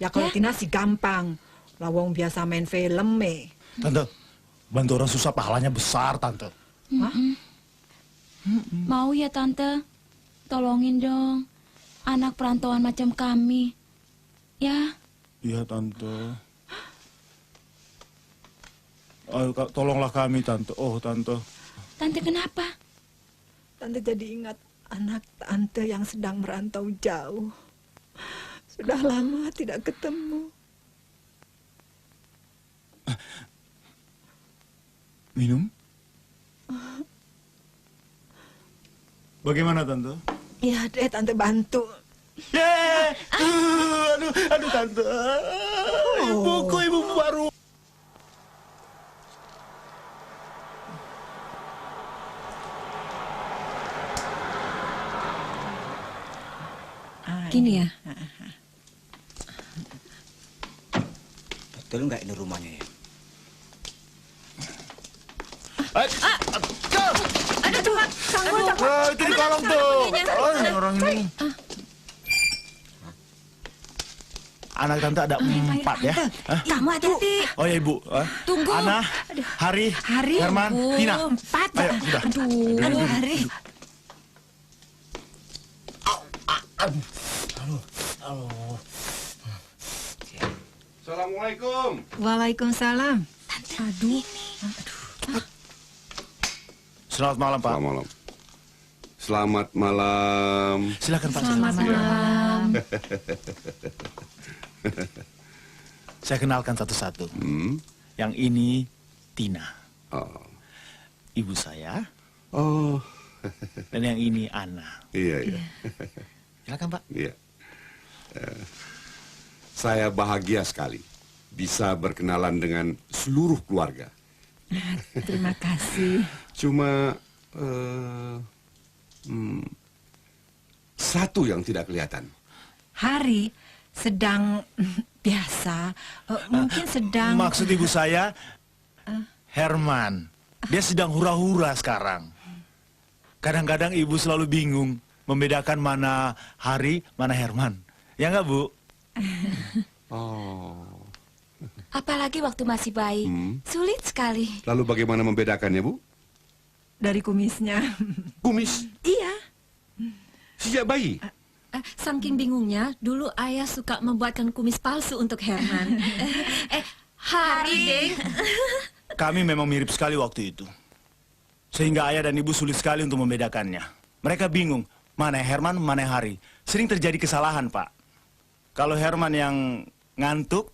Ya kalau Tina sih gampang. Lawang biasa main film, Tante, bantu orang susah pahalanya besar, Tante. Mau ya, Tante? Tolongin dong. Anak perantauan macam kami. Ya? Iya, Tante. Ayo, tolonglah kami, Tante. Oh, Tante. Tante kenapa? Tante jadi ingat anak Tante yang sedang merantau jauh. Sudah lama tidak ketemu. Minum? Bagaimana, Tante? Iya deh, Tante bantu. Aduh, Tante. Ibu baru. Gini ya. Betul nggak ini rumahnya ya? Aduh, tuh, Itu di kolong tuh. Orang ini. Anak Tante ada 4 ya. Kamu hati-hati. Oh ya, Ibu. Tunggu. Ana, Hari, Herman, Tina. 4. Ayo, sudah. Aduh, Hari. Assalamualaikum. Waalaikumsalam. Aduh. Selamat malam, Pak. Selamat malam. Selamat malam. Silakan, Pak. Selamat malam. Saya kenalkan satu-satu. Yang ini Tina. Oh. Ibu saya. Oh. Dan yang ini Ana. Iya. Silakan, Pak. Iya. Saya bahagia sekali bisa berkenalan dengan seluruh keluarga. Terima kasih. Cuma satu yang tidak kelihatan. Hari sedang biasa, mungkin sedang... Maksud ibu saya, Herman. Dia sedang hura-hura sekarang. Kadang-kadang ibu selalu bingung membedakan mana Hari, mana Herman. Ya nggak, Bu? Oh. Apalagi waktu masih bayi. Sulit sekali. Lalu bagaimana membedakannya, Bu? Dari kumisnya. Kumis? Iya. Sejak bayi? Saking bingungnya, dulu ayah suka membuatkan kumis palsu untuk Herman. Hari, Deng. Kami memang mirip sekali waktu itu. Sehingga ayah dan ibu sulit sekali untuk membedakannya. Mereka bingung, mana Herman, mana Hari. Sering terjadi kesalahan, Pak. Kalau Herman yang ngantuk,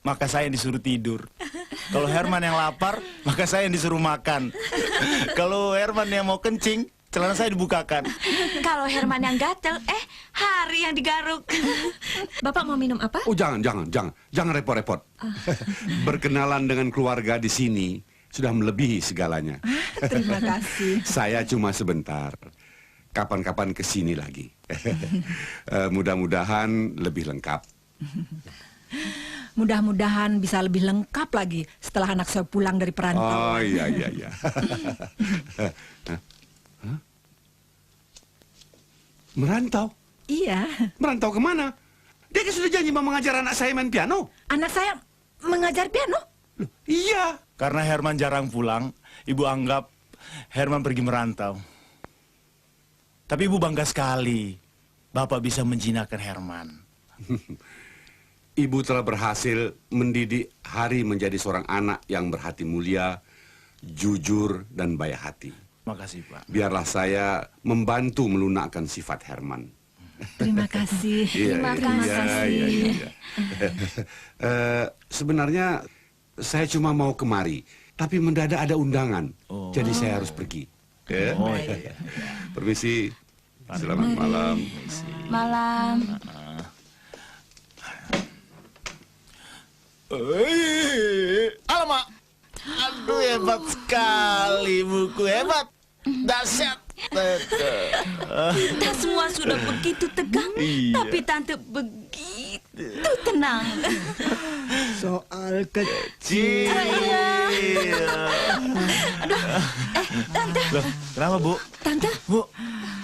maka saya yang disuruh tidur. Kalau Herman yang lapar, maka saya yang disuruh makan. Kalau Herman yang mau kencing, celana saya dibukakan. Kalau Herman yang gatel, Hari yang digaruk. Bapak mau minum apa? Oh, jangan repot-repot. Berkenalan dengan keluarga di sini sudah melebihi segalanya. Terima kasih. Saya cuma sebentar. Kapan-kapan ke sini lagi. Mudah-mudahan lebih lengkap. Mudah-mudahan bisa lebih lengkap lagi setelah anak saya pulang dari perantauan. Oh, iya. Hah? Merantau? Iya. Merantau kemana? Dia kan sudah janji mau mengajar anak saya main piano. Anak saya mengajar piano? Iya. Karena Herman jarang pulang, ibu anggap Herman pergi merantau. Tapi ibu bangga sekali Bapak bisa menjinakkan Herman. Ibu telah berhasil mendidik Hari menjadi seorang anak yang berhati mulia, jujur, dan baik hati. Makasih, Pak. Biarlah saya membantu melunakkan sifat Herman. Terima kasih. Terima kasih. Sebenarnya saya cuma mau kemari, tapi mendadak ada undangan, jadi saya harus pergi. Ya? Oh, iya. Permisi. Selamat malam. Malam. Alamak. Aduh, hebat sekali buku, hebat. Dahsyat. Kita semua sudah begitu tegang, Iya. tapi Tante begitu tenang. Soal kecil. Aduh, Tante. Loh, kenapa, Bu? Tante, Bu,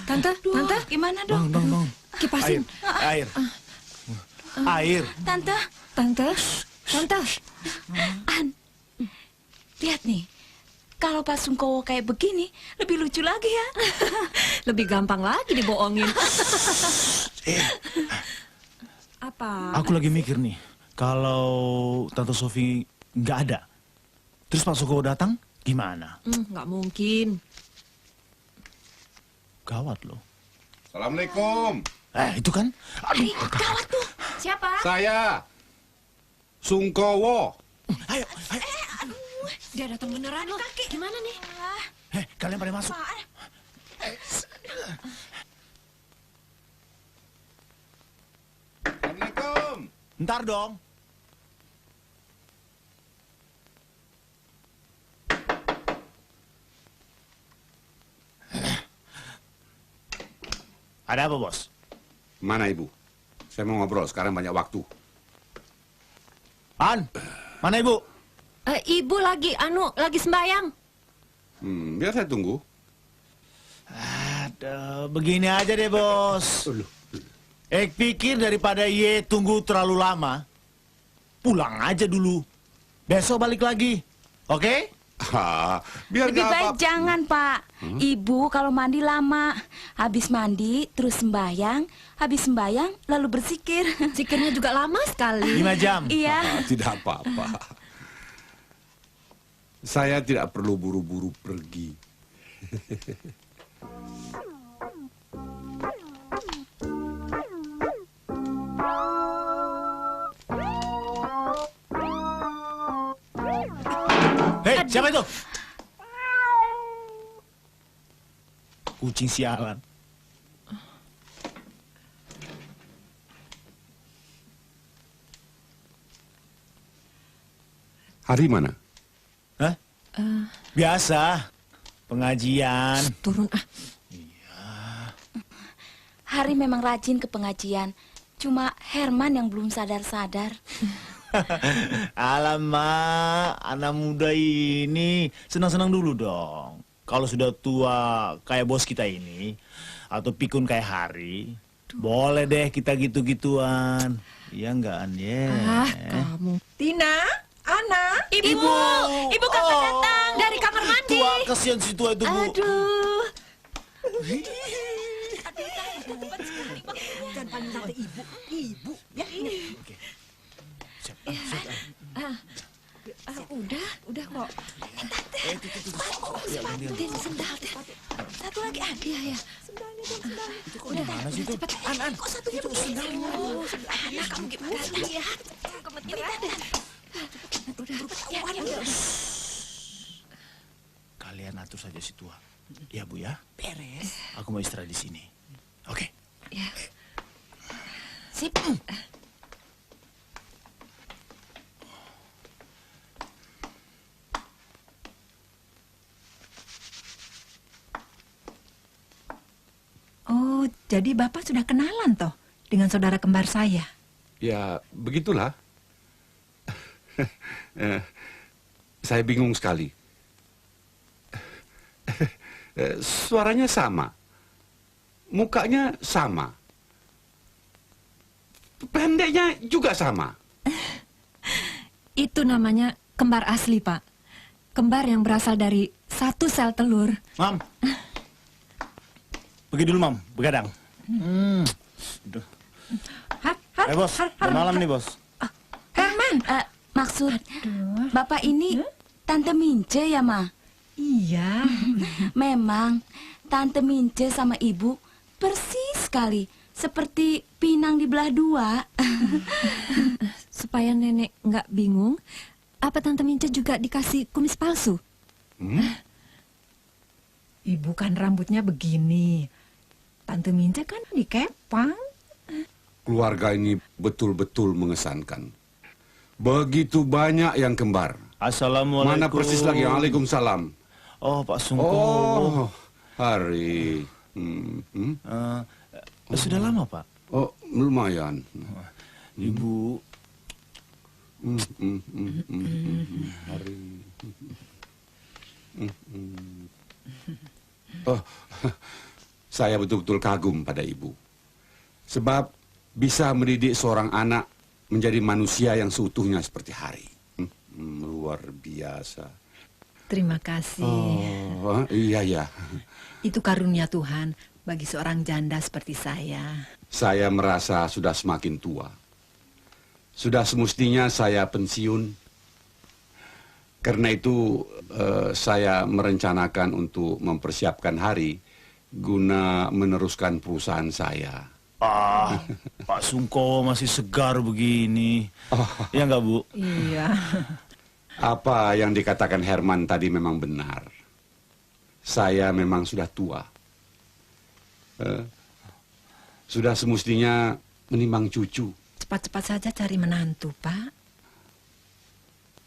Tante, Tante, Gimana dong? dong. kipasin. Air. Air. Tante, Tante, Tante. An, lihat nih. Kalau Pak Sungkowo kayak begini, lebih lucu lagi ya. Lebih gampang lagi dibohongin. Apa? Aku lagi mikir nih, kalau Tante Sofi nggak ada, terus Pak Sungkowo datang, gimana? Nggak mungkin. Gawat loh. Assalamualaikum. Itu kan? Aduh, Gawat tuh. Siapa? Saya Sungkowo. Ayo. Dia datang beneran loh. Gimana nih? Kalian pada masuk. Assalamualaikum. Ntar dong. Ada apa, Bos? Mana ibu? Saya mau ngobrol, sekarang banyak waktu. An, mana Ibu? Ibu lagi sembayang. Biar saya tunggu. Aduh, begini aja deh, Bos. Pikir daripada tunggu terlalu lama, pulang aja dulu. Besok balik lagi, oke? Biar Lebih nggak baik apa- jangan, Pak. Ibu kalau mandi lama. Habis mandi, terus sembayang. Habis sembayang, lalu berzikir. Zikirnya juga lama sekali. 5 jam. Iya. Tidak apa-apa. Saya tidak perlu buru-buru pergi. Hei, siapa itu? Kucing sialan. Hari mana? Hah? Biasa, pengajian. Turun ah. Hari memang rajin ke pengajian. Cuma Herman yang belum sadar-sadar. Alamak, anak muda ini senang-senang dulu dong. Kalau sudah tua kayak bos kita ini, atau pikun kayak Hari, boleh deh kita gitu-gituan. Iya enggak, An? Kamu. Tina, Ana. Ibu kapan datang? Dari kamar mandi. Tua, kasihan si tua itu, Bu. Aduh. Jangan panggil tante ibu. Ibu, ya. Udah kok. Din, sendal. Satu lagi. Iya, ya. Udah mana sih itu? Kok satunya begini? Anak kamu gimana sih? Gemeteran. keburu ketahuan. Kalian atur saja si tua. Ya Bu ya. Beres. Aku mau istirahat di sini. Oke. Ya. Sip. Oh, jadi Bapak sudah kenalan toh dengan saudara kembar saya? Ya, begitulah. Saya bingung sekali. Suaranya sama. Mukanya sama. Pendeknya juga sama. Itu namanya kembar asli, Pak. Kembar yang berasal dari satu sel telur. Mam. Pergi dulu, Mam. Begadang. Bos. Udah malam nih, Bos. Herman. Maksud Bapak ini Tante Mince ya, Ma? Iya. Memang Tante Mince sama Ibu persis sekali. Seperti pinang dibelah dua. Supaya nenek nggak bingung, apa Tante Mince juga dikasih kumis palsu? Ibu kan rambutnya begini. Tante Mince kan dikepang. Keluarga ini betul-betul mengesankan. Begitu banyak yang kembar. Assalamualaikum. Mana persis lagi? Waalaikumsalam. Oh, Pak Sungko. Oh, Hari. Sudah lama, Pak? Oh, lumayan. Ibu. Hari. Oh, saya betul-betul kagum pada ibu. Sebab bisa mendidik seorang anak menjadi manusia yang seutuhnya seperti Hari. Luar biasa. Terima kasih. Oh, iya. Itu karunia Tuhan bagi seorang janda seperti saya. Saya merasa sudah semakin tua. Sudah semestinya saya pensiun. Karena itu saya merencanakan untuk mempersiapkan Hari guna meneruskan perusahaan saya. Pak Sungko masih segar begini. Ya nggak, Bu? Iya. Apa yang dikatakan Herman tadi memang benar. Saya memang sudah tua. Sudah semestinya menimbang cucu. Cepat-cepat saja cari menantu, Pak.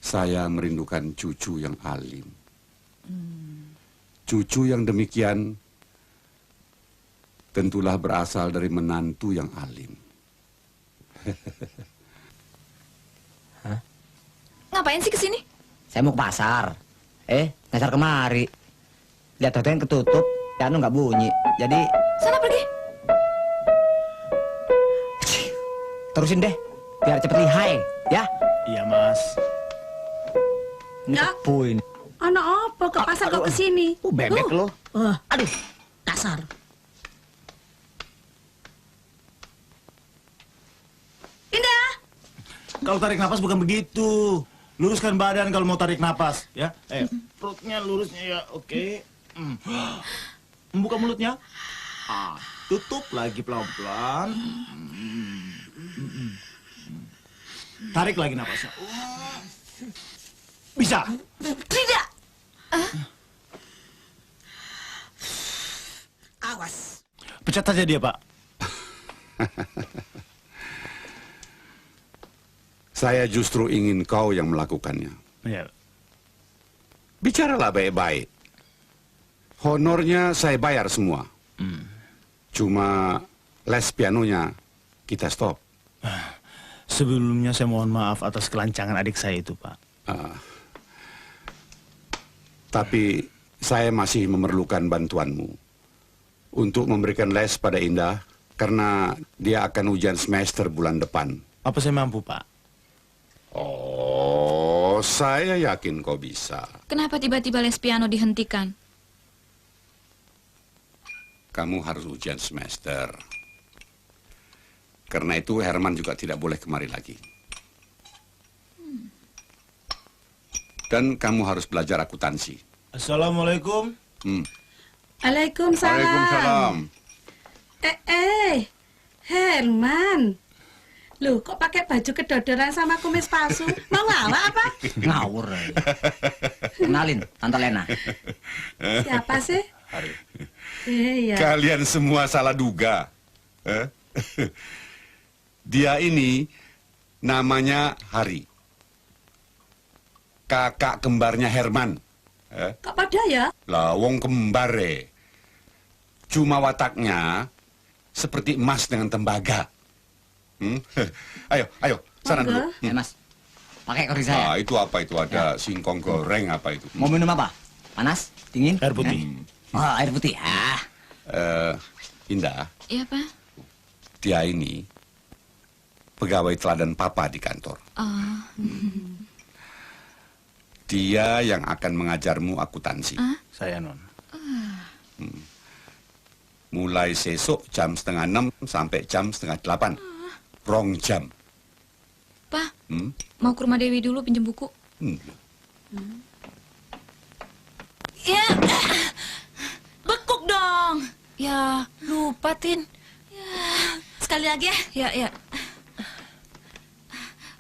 Saya merindukan cucu yang alim. Cucu yang demikian tentulah berasal dari menantu yang alim. Ngapain sih kesini? Saya mau ke pasar. Nyasar kemari. Lihat hotel yang ketutup, piano nggak bunyi. Jadi Sana pergi. terusin deh, biar cepet lihai, ya. Iya, Mas. Ini kepu ini. Anak apa ke pasar kok kesini? Bebek lo. Aduh, dasar. Indah. Kalau tarik napas bukan begitu. Luruskan badan kalau mau tarik napas, ya. Perutnya lurusnya ya, oke. Membuka mulutnya. Tutup lagi pelan-pelan. Tarik lagi napasnya. Bisa. Tidak. Awas. Pecat saja dia, Pak. Saya justru ingin kau yang melakukannya. Ya. Bicaralah baik-baik. Honornya saya bayar semua. Cuma les pianonya kita stop. Sebelumnya saya mohon maaf atas kelancangan adik saya itu, Pak. Tapi saya masih memerlukan bantuanmu untuk memberikan les pada Indah karena dia akan ujian semester bulan depan. Apa saya mampu, Pak? Oh, saya yakin kau bisa. Kenapa tiba-tiba les piano dihentikan? Kamu harus ujian semester. Karena itu Herman juga tidak boleh kemari lagi. Dan kamu harus belajar akuntansi. Assalamualaikum. Waalaikumsalam. Waalaikumsalam. Herman. Loh, kok pakai baju kedodoran sama kumis palsu? Mau ngelawak apa? Ngawur. Kenalin, Tante Lena. Siapa sih? Iya. Kalian semua salah duga. Dia ini namanya Hari. Kakak kembarnya Herman. Kok pada ya? Lah, wong kembar Cuma wataknya seperti emas dengan tembaga. Ayo, sana dulu. Mas, pakai kopi saya. Ah, itu apa itu? Ada singkong goreng apa itu? Mau minum apa? Panas? Dingin? Air putih. Oh, air putih. Indah, Iya, Pak. dia ini pegawai teladan papa di kantor. Oh. Dia yang akan mengajarmu akuntansi. Saya, Non. Mulai sesok jam 5:30 sampai jam 7:30. Rong jam. Pak, mau ke rumah Dewi dulu pinjem buku. Ya, bekuk dong. Ya, lupa, Tin. Ya, sekali lagi ya. Ya, ya.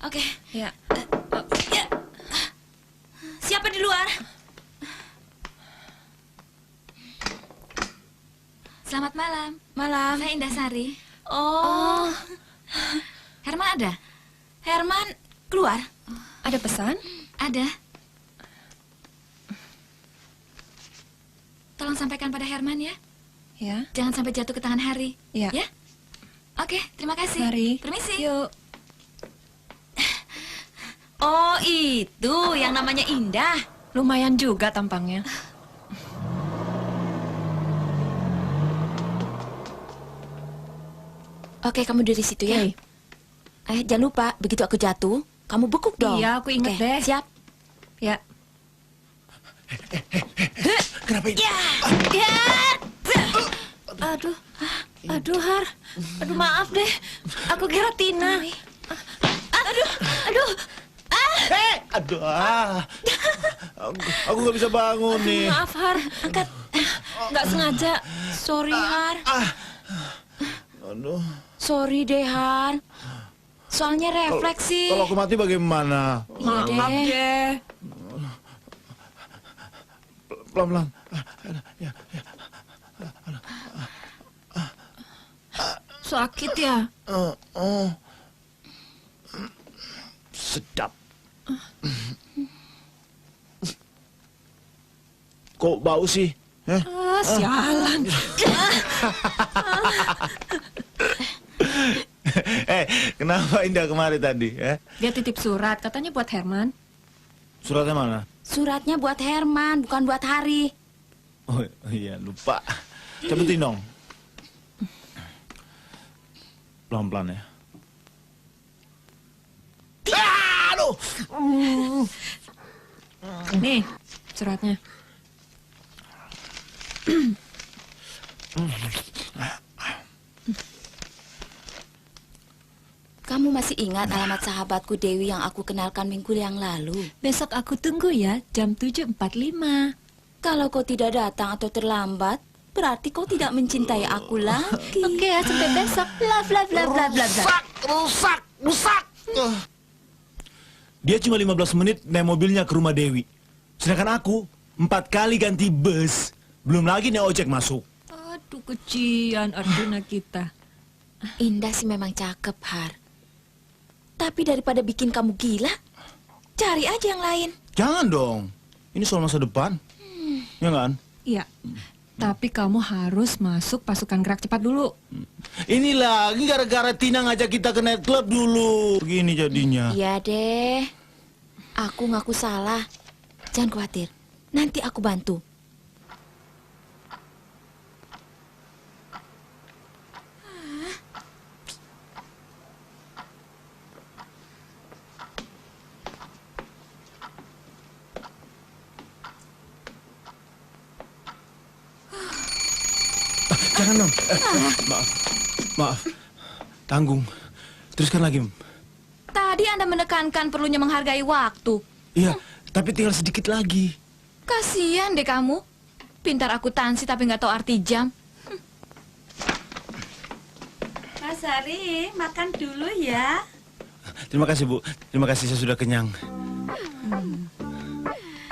Oke. Ya. Ya. Siapa di luar? Selamat malam. Malam. Saya Indah Sari. Oh. Herman ada? Herman keluar? Ada pesan? Ada. Tolong sampaikan pada Herman ya. Ya. Jangan sampai jatuh ke tangan Hari. Ya. Ya? Oke, terima kasih. Mari. Permisi. Yuk. Oh, itu yang namanya Indah. Lumayan juga tampangnya. Oke, kamu dari situ ya. Jangan lupa, begitu aku jatuh, kamu bekuk dong. Iya, aku inget Oke, deh. Siap? Ya. Kenapa ini? Ya. Ya. Aduh. Aduh, Har. Aduh, maaf deh. Aku kira Tina. Aduh. Aduh. Aduh, aku nggak bisa bangun nih. Maaf, Har. Angkat. Nggak sengaja. Sorry, Har. Aduh. Sorry deh, Har. Soalnya refleks sih. Kalau aku mati bagaimana? Maaf deh. Pelan-pelan. Sakit ya? Sedap. Kok bau sih? Sialan. Kenapa Indah kemari tadi? Dia titip surat, katanya buat Herman. Suratnya mana? Suratnya buat Herman, bukan buat Hari. Oh iya, lupa. Cepetin dong. Pelan-pelan ya. Aduh. Nih, suratnya. Kamu masih ingat alamat sahabatku Dewi yang aku kenalkan minggu yang lalu? Besok aku tunggu ya, jam 7.45. Kalau kau tidak datang atau terlambat, berarti kau tidak mencintai aku lagi. Oke ya, sampai besok. Love, love, love, love, love, love. Rusak. Dia cuma 15 menit naik mobilnya ke rumah Dewi. Sedangkan aku 4 kali ganti bus. Belum lagi nih ojek masuk. Aduh, kecian Arjuna kita. Indah sih memang cakep, Har. Tapi daripada bikin kamu gila, cari aja yang lain. Jangan dong. Ini soal masa depan. Ya kan? Iya. Tapi kamu harus masuk pasukan gerak cepat dulu. Ini lagi gara-gara Tina ngajak kita ke nightclub dulu. Begini jadinya. Iya deh. Aku ngaku salah. Jangan khawatir. Nanti aku bantu. Jangan dong. Maaf. Tanggung. Teruskan lagi. Tadi Anda menekankan perlunya menghargai waktu. Iya, tapi tinggal sedikit lagi. Kasian deh kamu. Pintar akuntansi tapi nggak tahu arti jam. Mas Hari, makan dulu ya. Terima kasih, Bu. Terima kasih, saya sudah kenyang.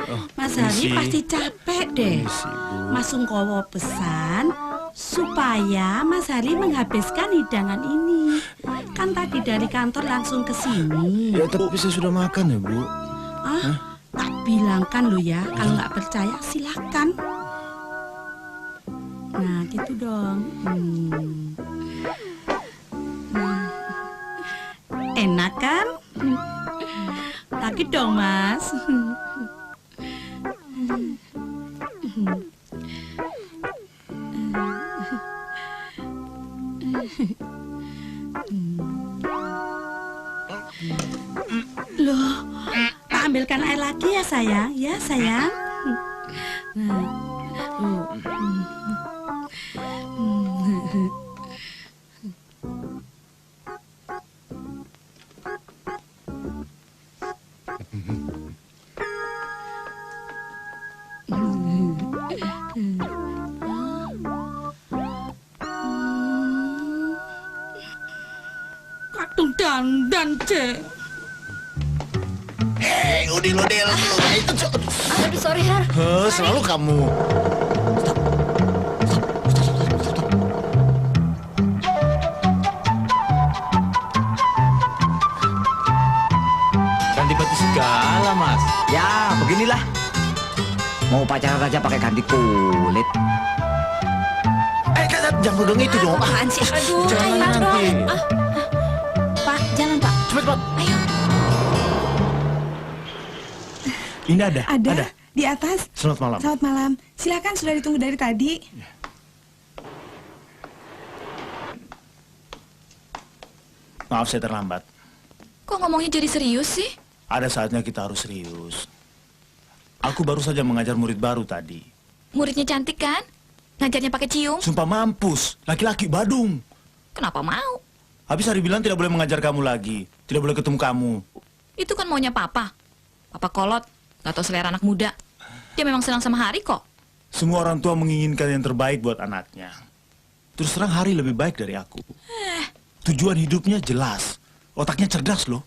Oh, Mas Hari permisi. pasti capek deh. Permisi, Bu. Mas Sungkowo pesan supaya Mas Hari menghabiskan hidangan ini. Kan tadi dari kantor langsung ke sini. Ya, tapi saya sudah makan ya, Bu. Tak bilang kan lo ya, kalau nggak percaya silakan. Nah, gitu dong. Enak kan? Lagi dong, Mas. Loh, Pak ambilkan air lagi ya sayang, ya sayang. Kadung dandan, Cek. Udil. Aduh, sorry, Har. Selalu kamu. Ganti segala, Mas. Ya, beginilah. Mau pacaran aja pakai ganti kulit. Jangan pegang itu dong. Apaan sih? Aduh, Jangan ayo, nanti. Pak, jalan, Pak. Cepat. Ayo. Indah ada? Ada. Di atas. Selamat malam. Selamat malam. Silakan, sudah ditunggu dari tadi. Maaf saya terlambat. Kok ngomongnya jadi serius sih? Ada saatnya kita harus serius. Aku baru saja mengajar murid baru tadi. Muridnya cantik kan? Ngajarnya pakai cium? Sumpah mampus, laki-laki Badung. Kenapa mau? Habis Hari bilang tidak boleh mengajar kamu lagi. Tidak boleh ketemu kamu. Itu kan maunya Papa. Papa kolot, gak tau selera anak muda. Dia memang senang sama Hari kok. Semua orang tua menginginkan yang terbaik buat anaknya. Terus terang Hari lebih baik dari aku. Tujuan hidupnya jelas. Otaknya cerdas loh.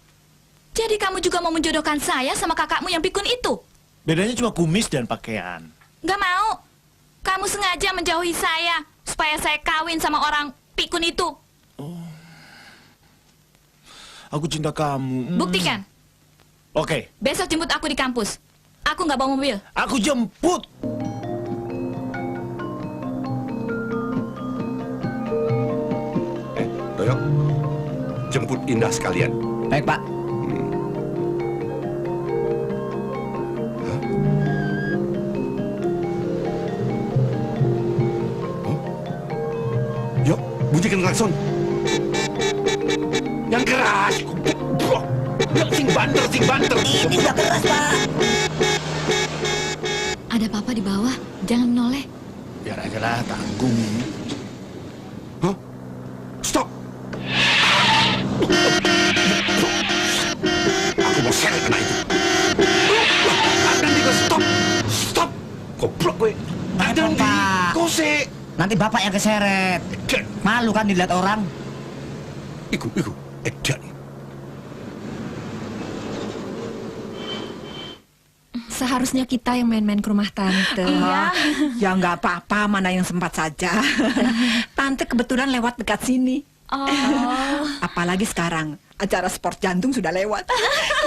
Jadi kamu juga mau menjodohkan saya sama kakakmu yang pikun itu? Bedanya cuma kumis dan pakaian. Gak mau. Kamu sengaja menjauhi saya supaya saya kawin sama orang pikun itu. Aku cinta kamu. Buktikan. Oke, Besok jemput aku di kampus. Aku nggak bawa mobil. aku jemput. Doyok, jemput Indah sekalian. Baik, Pak. Yuk, bunyikan klakson. Yang keras. Sing banter. Ini udah keras, Pak. Ada Papa di bawah. Jangan menoleh. Biar aja lah, tanggung. Hah? Stop. Aku mau seret anak itu. Nanti kau stop. Goblok gue. Apa, Pak? Kose. Nanti Bapak yang keseret. Malu kan dilihat orang. Iku. Edan. Seharusnya kita yang main-main ke rumah Tante. Iya. Ya nggak apa-apa, mana yang sempat saja. Tante kebetulan lewat dekat sini. Oh. Apalagi sekarang acara sport jantung sudah lewat.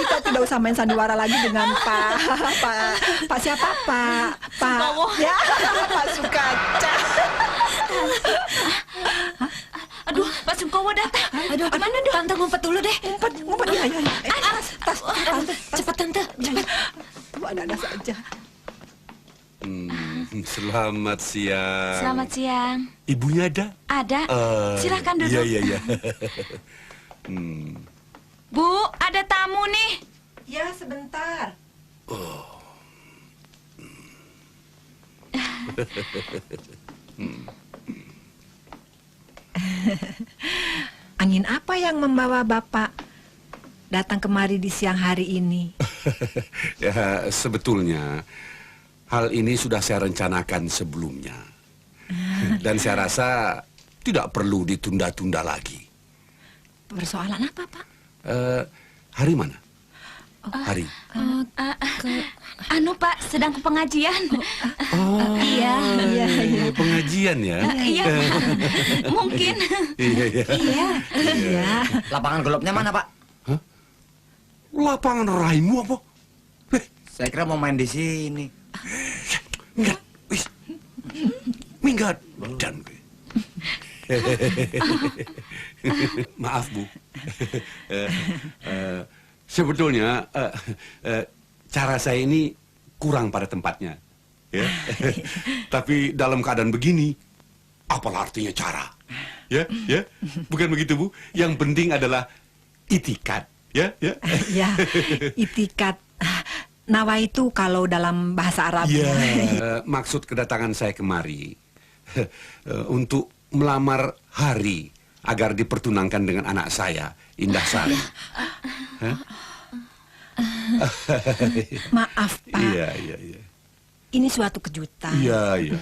Kita tidak usah main sandiwara lagi dengan Pak siapa ya Pak Sukaca. Aduh, Pak Sungkowo datang. Aduh, gimana dong? Tante ngumpet dulu deh. Ngumpet ya. Tas. Cepet Tante, cepet. Ada saja. Selamat siang. Selamat siang. Ibunya ada? Ada. Silahkan duduk. Iya. Bu, ada tamu nih. Ya, sebentar. Angin apa yang membawa Bapak datang kemari di siang hari ini? Ya, sebetulnya hal ini sudah saya rencanakan sebelumnya. Dan saya rasa tidak perlu ditunda-tunda lagi. Persoalan apa, Pak? Hari mana? Hari. Anu Pak, sedang ke pengajian. Oh, Iya. pengajian ya? Iya, mungkin. Iya. Lapangan golopnya mana, Pak? Hah? Lapangan raimu apa? Saya kira mau main di sini. Minggat, wis. Minggat. Dan maaf, Bu. Sebetulnya cara saya ini kurang pada tempatnya, ya. Tapi dalam keadaan begini, apalah artinya cara, ya, ya, bukan begitu, Bu? Yang penting adalah itikat, ya, ya. Ya, itikat. Nawa itu kalau dalam bahasa Arab. Ya, maksud kedatangan saya kemari untuk melamar Hari agar dipertunangkan dengan anak saya, Indah Sari. Hah? Maaf, Pak. Iya, iya, iya. Ini suatu kejutan. Iya, iya.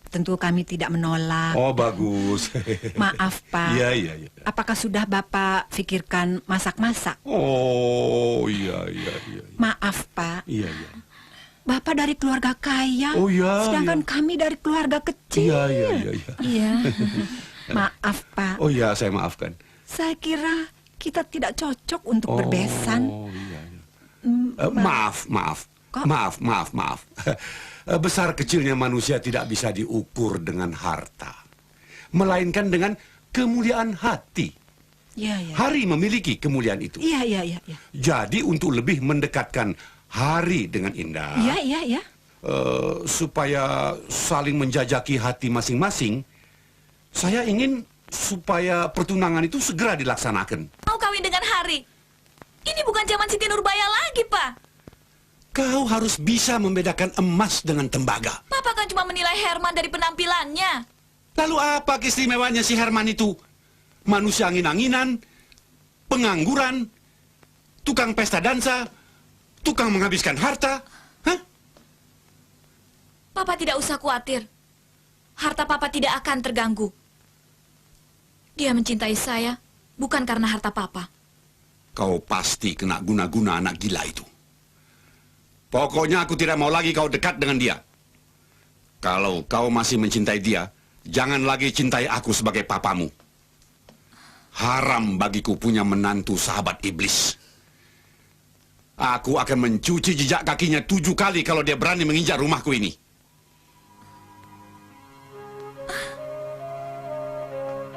Tentu kami tidak menolak. Oh, bagus. Maaf, Pak. Iya, iya, iya. Apakah sudah Bapak pikirkan masak-masak? Oh, iya, iya, iya. Maaf, Pak. Iya, iya. Bapak dari keluarga kaya. Oh, iya, sedangkan iya. kami dari keluarga kecil. Iya, iya, iya, iya. Iya. Maaf, Pak. Oh, iya, saya maafkan. Saya kira kita tidak cocok untuk berbesan. Oh, iya, iya. Maaf, maaf. Maaf, maaf, maaf. Besar kecilnya manusia tidak bisa diukur dengan harta, melainkan dengan kemuliaan hati. Iya, iya. Hari memiliki kemuliaan itu. Iya, iya, iya. Iya, Jadi untuk lebih mendekatkan Hari dengan Indah, iya, iya. Iya. supaya saling menjajaki hati masing-masing, saya ingin supaya pertunangan itu segera dilaksanakan. Mau kawin dengan Hari? Ini bukan zaman Siti Nurbaya lagi, Pak. Kau harus bisa membedakan emas dengan tembaga. Papa kan cuma menilai Herman dari penampilannya. Lalu apa keistimewaannya si Herman itu? Manusia angin-anginan, pengangguran, tukang pesta dansa, tukang menghabiskan harta. Hah? Papa tidak usah khawatir. Harta Papa tidak akan terganggu. Dia mencintai saya bukan karena harta Papa. Kau pasti kena guna-guna anak gila itu. Pokoknya aku tidak mau lagi kau dekat dengan dia. Kalau kau masih mencintai dia, jangan lagi cintai aku sebagai papamu. Haram bagiku punya menantu sahabat iblis. Aku akan mencuci jejak kakinya 7 kali kalau dia berani menginjak rumahku ini.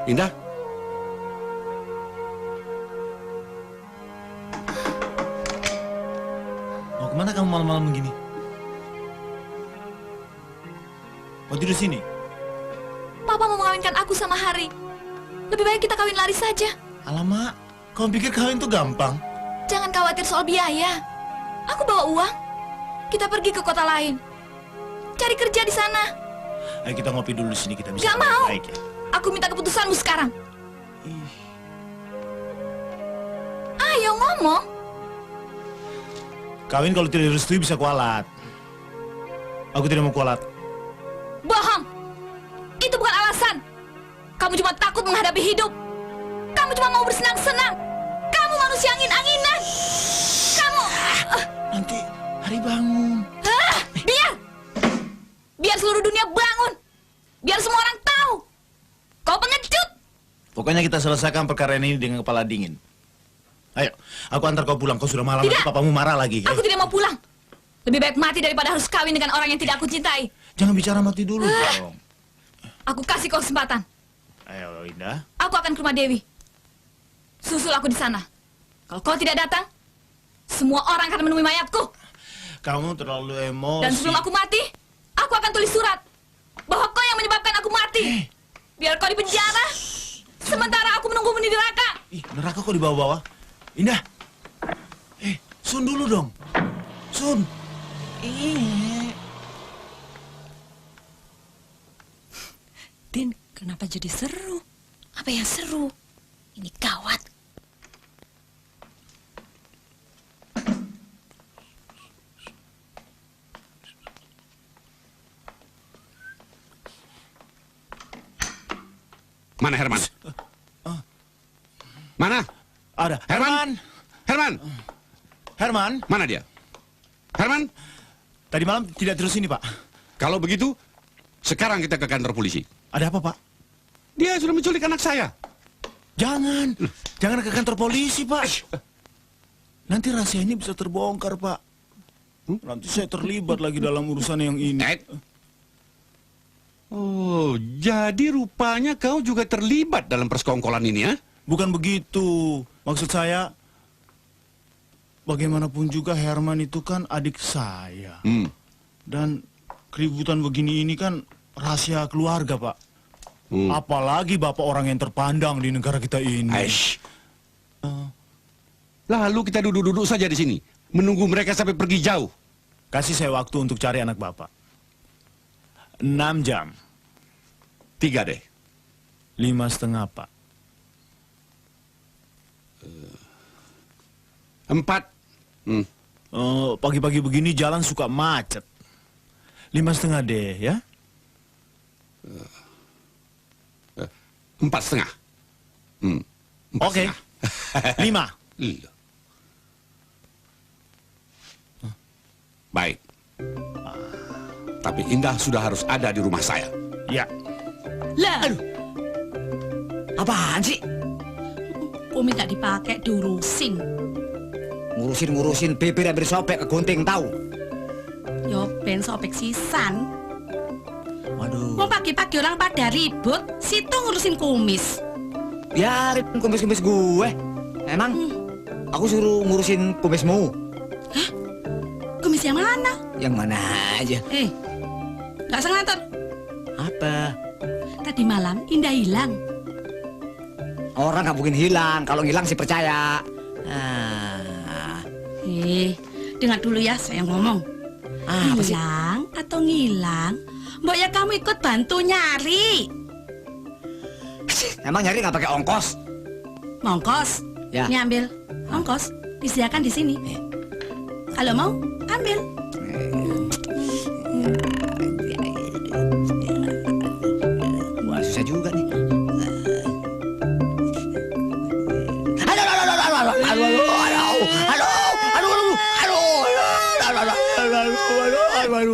Indah? Mau kemana kamu malam-malam begini? Mau tidur sini? Papa mau mengawinkan aku sama Hari. Lebih baik kita kawin lari saja. Alamak, kamu pikir kawin itu gampang? Jangan khawatir soal biaya. Aku bawa uang. Kita pergi ke kota lain. Cari kerja di sana. Ayo kita ngopi dulu di sini, kita bisa Gak mau. baik ya. Aku minta keputusanmu sekarang. Ayo ngomong. Kawin kalau tidak direstui bisa kualat. Aku tidak mau kualat. Bohong. Itu bukan alasan. Kamu cuma takut menghadapi hidup. Kamu cuma mau bersenang-senang. Kamu manusia angin-anginan. Kamu... Nanti Hari bangun. Biar seluruh dunia bangun. Biar semua orang tahu. Kau pengecut. Pokoknya kita selesaikan perkara ini dengan kepala dingin. Ayo, aku antar kau pulang. Kau sudah malam, Tidak. nanti papamu marah lagi. Aku tidak mau pulang. Lebih baik mati daripada harus kawin dengan orang yang tidak aku cintai. Jangan bicara mati dulu dong. Aku kasih kau kesempatan. Ayo, Indah. Aku akan ke rumah Dewi. Susul aku di sana. Kalau kau tidak datang, semua orang akan menemui mayatku. Kamu terlalu emosi. Dan sebelum aku mati, aku akan tulis surat bahwa kau yang menyebabkan aku mati. Biar kau di penjara. Sementara aku menunggumu di neraka. Ih, neraka kok di bawah-bawah? Indah. Sun dulu dong. Sun. Din, kenapa jadi seru? Apa yang seru? Ini gawat. Mana Herman? Mana? Ada. Herman? Herman? Herman? Mana dia? Herman? Tadi malam tidak tidur sini, Pak. Kalau begitu, sekarang kita ke kantor polisi. Ada apa, Pak? Dia sudah menculik anak saya. Jangan. Jangan ke kantor polisi, Pak. Nanti rahasia ini bisa terbongkar, Pak. Nanti saya terlibat lagi dalam urusan yang ini. Oh, jadi rupanya kau juga terlibat dalam persekongkolan ini, ya? Bukan begitu. Maksud saya, bagaimanapun juga Herman itu kan adik saya. Dan keributan begini ini kan rahasia keluarga, Pak. Apalagi Bapak orang yang terpandang di negara kita ini. Lalu kita duduk-duduk saja di sini, menunggu mereka sampai pergi jauh. Kasih saya waktu untuk cari anak Bapak. 6 jam. 3 deh. 5,5, Pak. 4. Pagi-pagi begini jalan suka macet. 5,5 deh, ya? 4,5. Oke. 5. Iya. Baik. Tapi Indah sudah harus ada di rumah saya. Ya. Lah. Apaan sih? Kumis gak dipakai, diurusin. Ngurusin bibir hampir sobek ke gunting tahu. Yo ben sobek sisan. Waduh. Mau pagi-pagi orang pada ribut, situ ngurusin kumis. Biarin kumis-kumis gue. Emang aku suruh ngurusin kumismu. Hah? Kumis yang mana? Yang mana aja. Gak sengator. Apa? Tadi malam Indah hilang. Orang gak mungkin hilang. Kalau hilang sih percaya. Dengar dulu ya saya ngomong. Hilang atau ngilang? Mbok ya kamu ikut bantu nyari. Emang nyari nggak pakai ongkos? Ongkos? Ya. Ini ambil. Ongkos disediakan di sini. Kalau mau ambil. Wah, susah juga nih.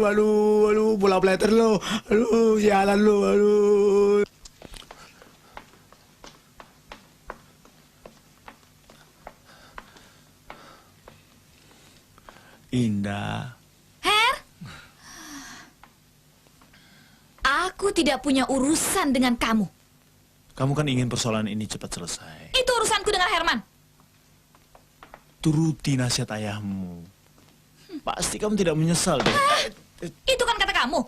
Aduh, bola plater lo. Aduh, sialan lo, aduh. Indah. Her? Aku tidak punya urusan dengan kamu. Kamu kan ingin persoalan ini cepat selesai. Itu urusanku dengan Herman. Turuti nasihat ayahmu. Pasti kamu tidak menyesal deh. Itu kan kata kamu.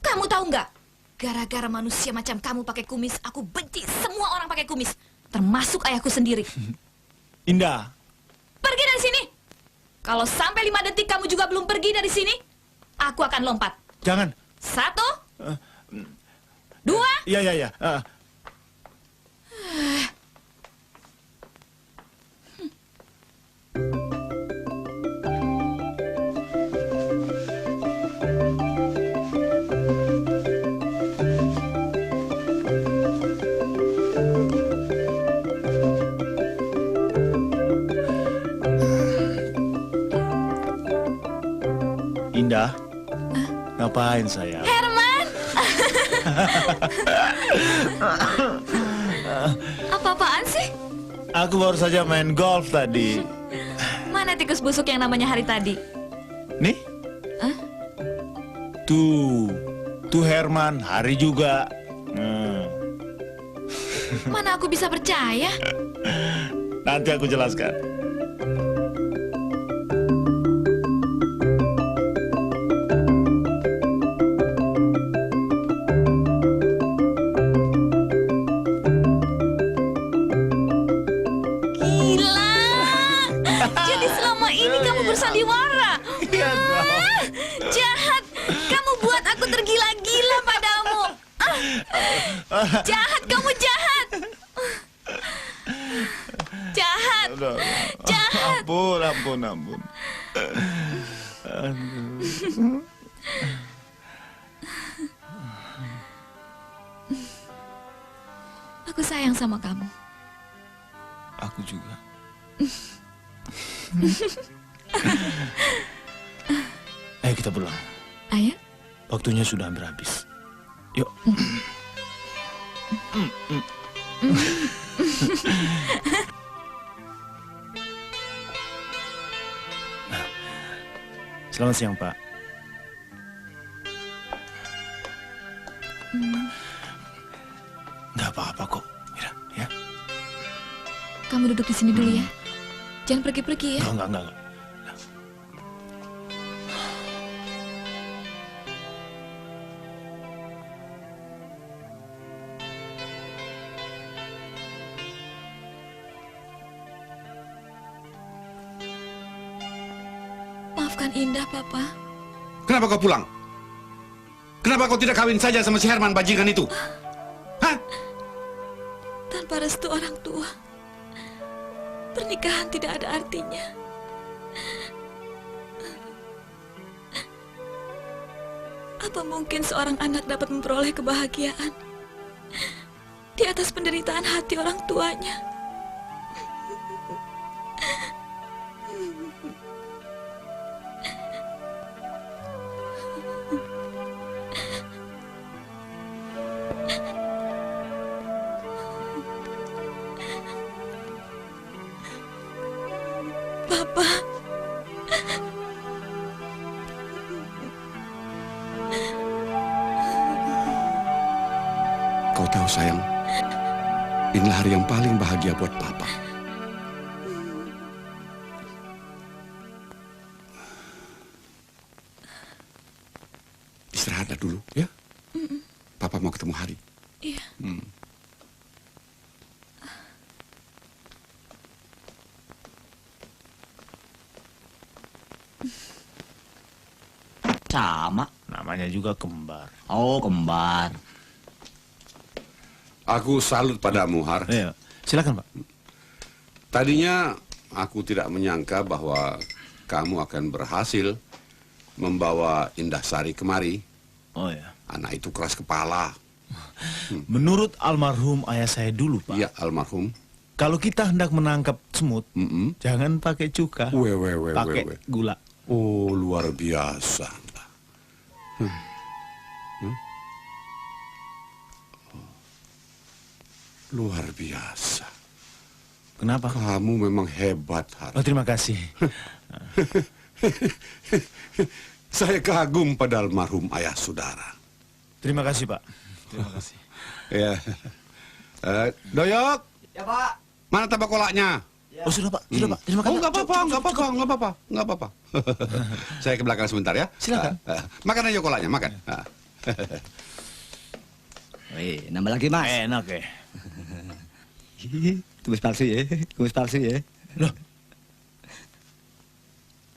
Kamu tahu nggak? Gara-gara manusia macam kamu pakai kumis, aku benci semua orang pakai kumis, termasuk ayahku sendiri. Indah. Pergi dari sini. Kalau sampai 5 detik kamu juga belum pergi dari sini, aku akan lompat. Jangan. 1, 2. Iya. Indah. Ngapain sayang? Herman. Apa-apaan sih? Aku baru saja main golf tadi. Mana tikus busuk yang namanya Hari tadi? Nih? Tuh Herman, Hari juga. Mana aku bisa percaya? Nanti aku jelaskan. Gila! Jadi selama ini kamu bersandiwara. Iya dong. Jahat! Kamu buat aku tergila-gila padamu. Jahat, kamu jahat! Jahat! Jahat! Ampun. Aduh. Aku sayang sama kamu. Aku juga. Ayo kita pulang. Ayo. Waktunya sudah hampir habis. Yuk. Selamat siang, Pak. Nggak apa-apa kok, Mira, ya. Kamu duduk di sini dulu ya. Jangan pergi-pergi ya. Enggak. Maafkan Indah, Papa. Kenapa kau pulang? Kenapa kau tidak kawin saja sama si Herman bajingan itu? Hah? Tanpa restu orang tua, pernikahan tidak ada artinya. Apa mungkin seorang anak dapat memperoleh kebahagiaan di atas penderitaan hati orang tuanya? Papa. Kau tahu sayang, inilah hari yang paling bahagia buat Papa. Istirahatlah dulu, ya. Papa mau ketemu Hari. Iya. Sama. Namanya juga kembar. Oh, kembar. Aku salut padamu, Har. Iya, silakan, Pak. Tadinya aku tidak menyangka bahwa kamu akan berhasil membawa Indah Sari kemari. Oh ya. Anak itu keras kepala. Menurut almarhum ayah saya dulu, Pak. Iya, almarhum. Kalau kita hendak menangkap semut, jangan pakai cuka. Pakai gula. Oh, luar biasa. Luar biasa. Kenapa? Kamu memang hebat, Har. Oh, terima kasih. Saya kagum pada almarhum ayah saudara. Terima kasih, Pak. Terima kasih. Ya. Doyok. Ya, Pak. Mana tabak kolaknya? Oh, sudah, Pak. Sudah, Pak. Terima kasih. Oh, nggak apa-apa. Saya ke belakang sebentar ya. Silakan. Makan aja kolaknya, makan. Wih, nambah lagi, Mas. Enak ya. Kumis palsu ya, kumis palsu ya. Loh,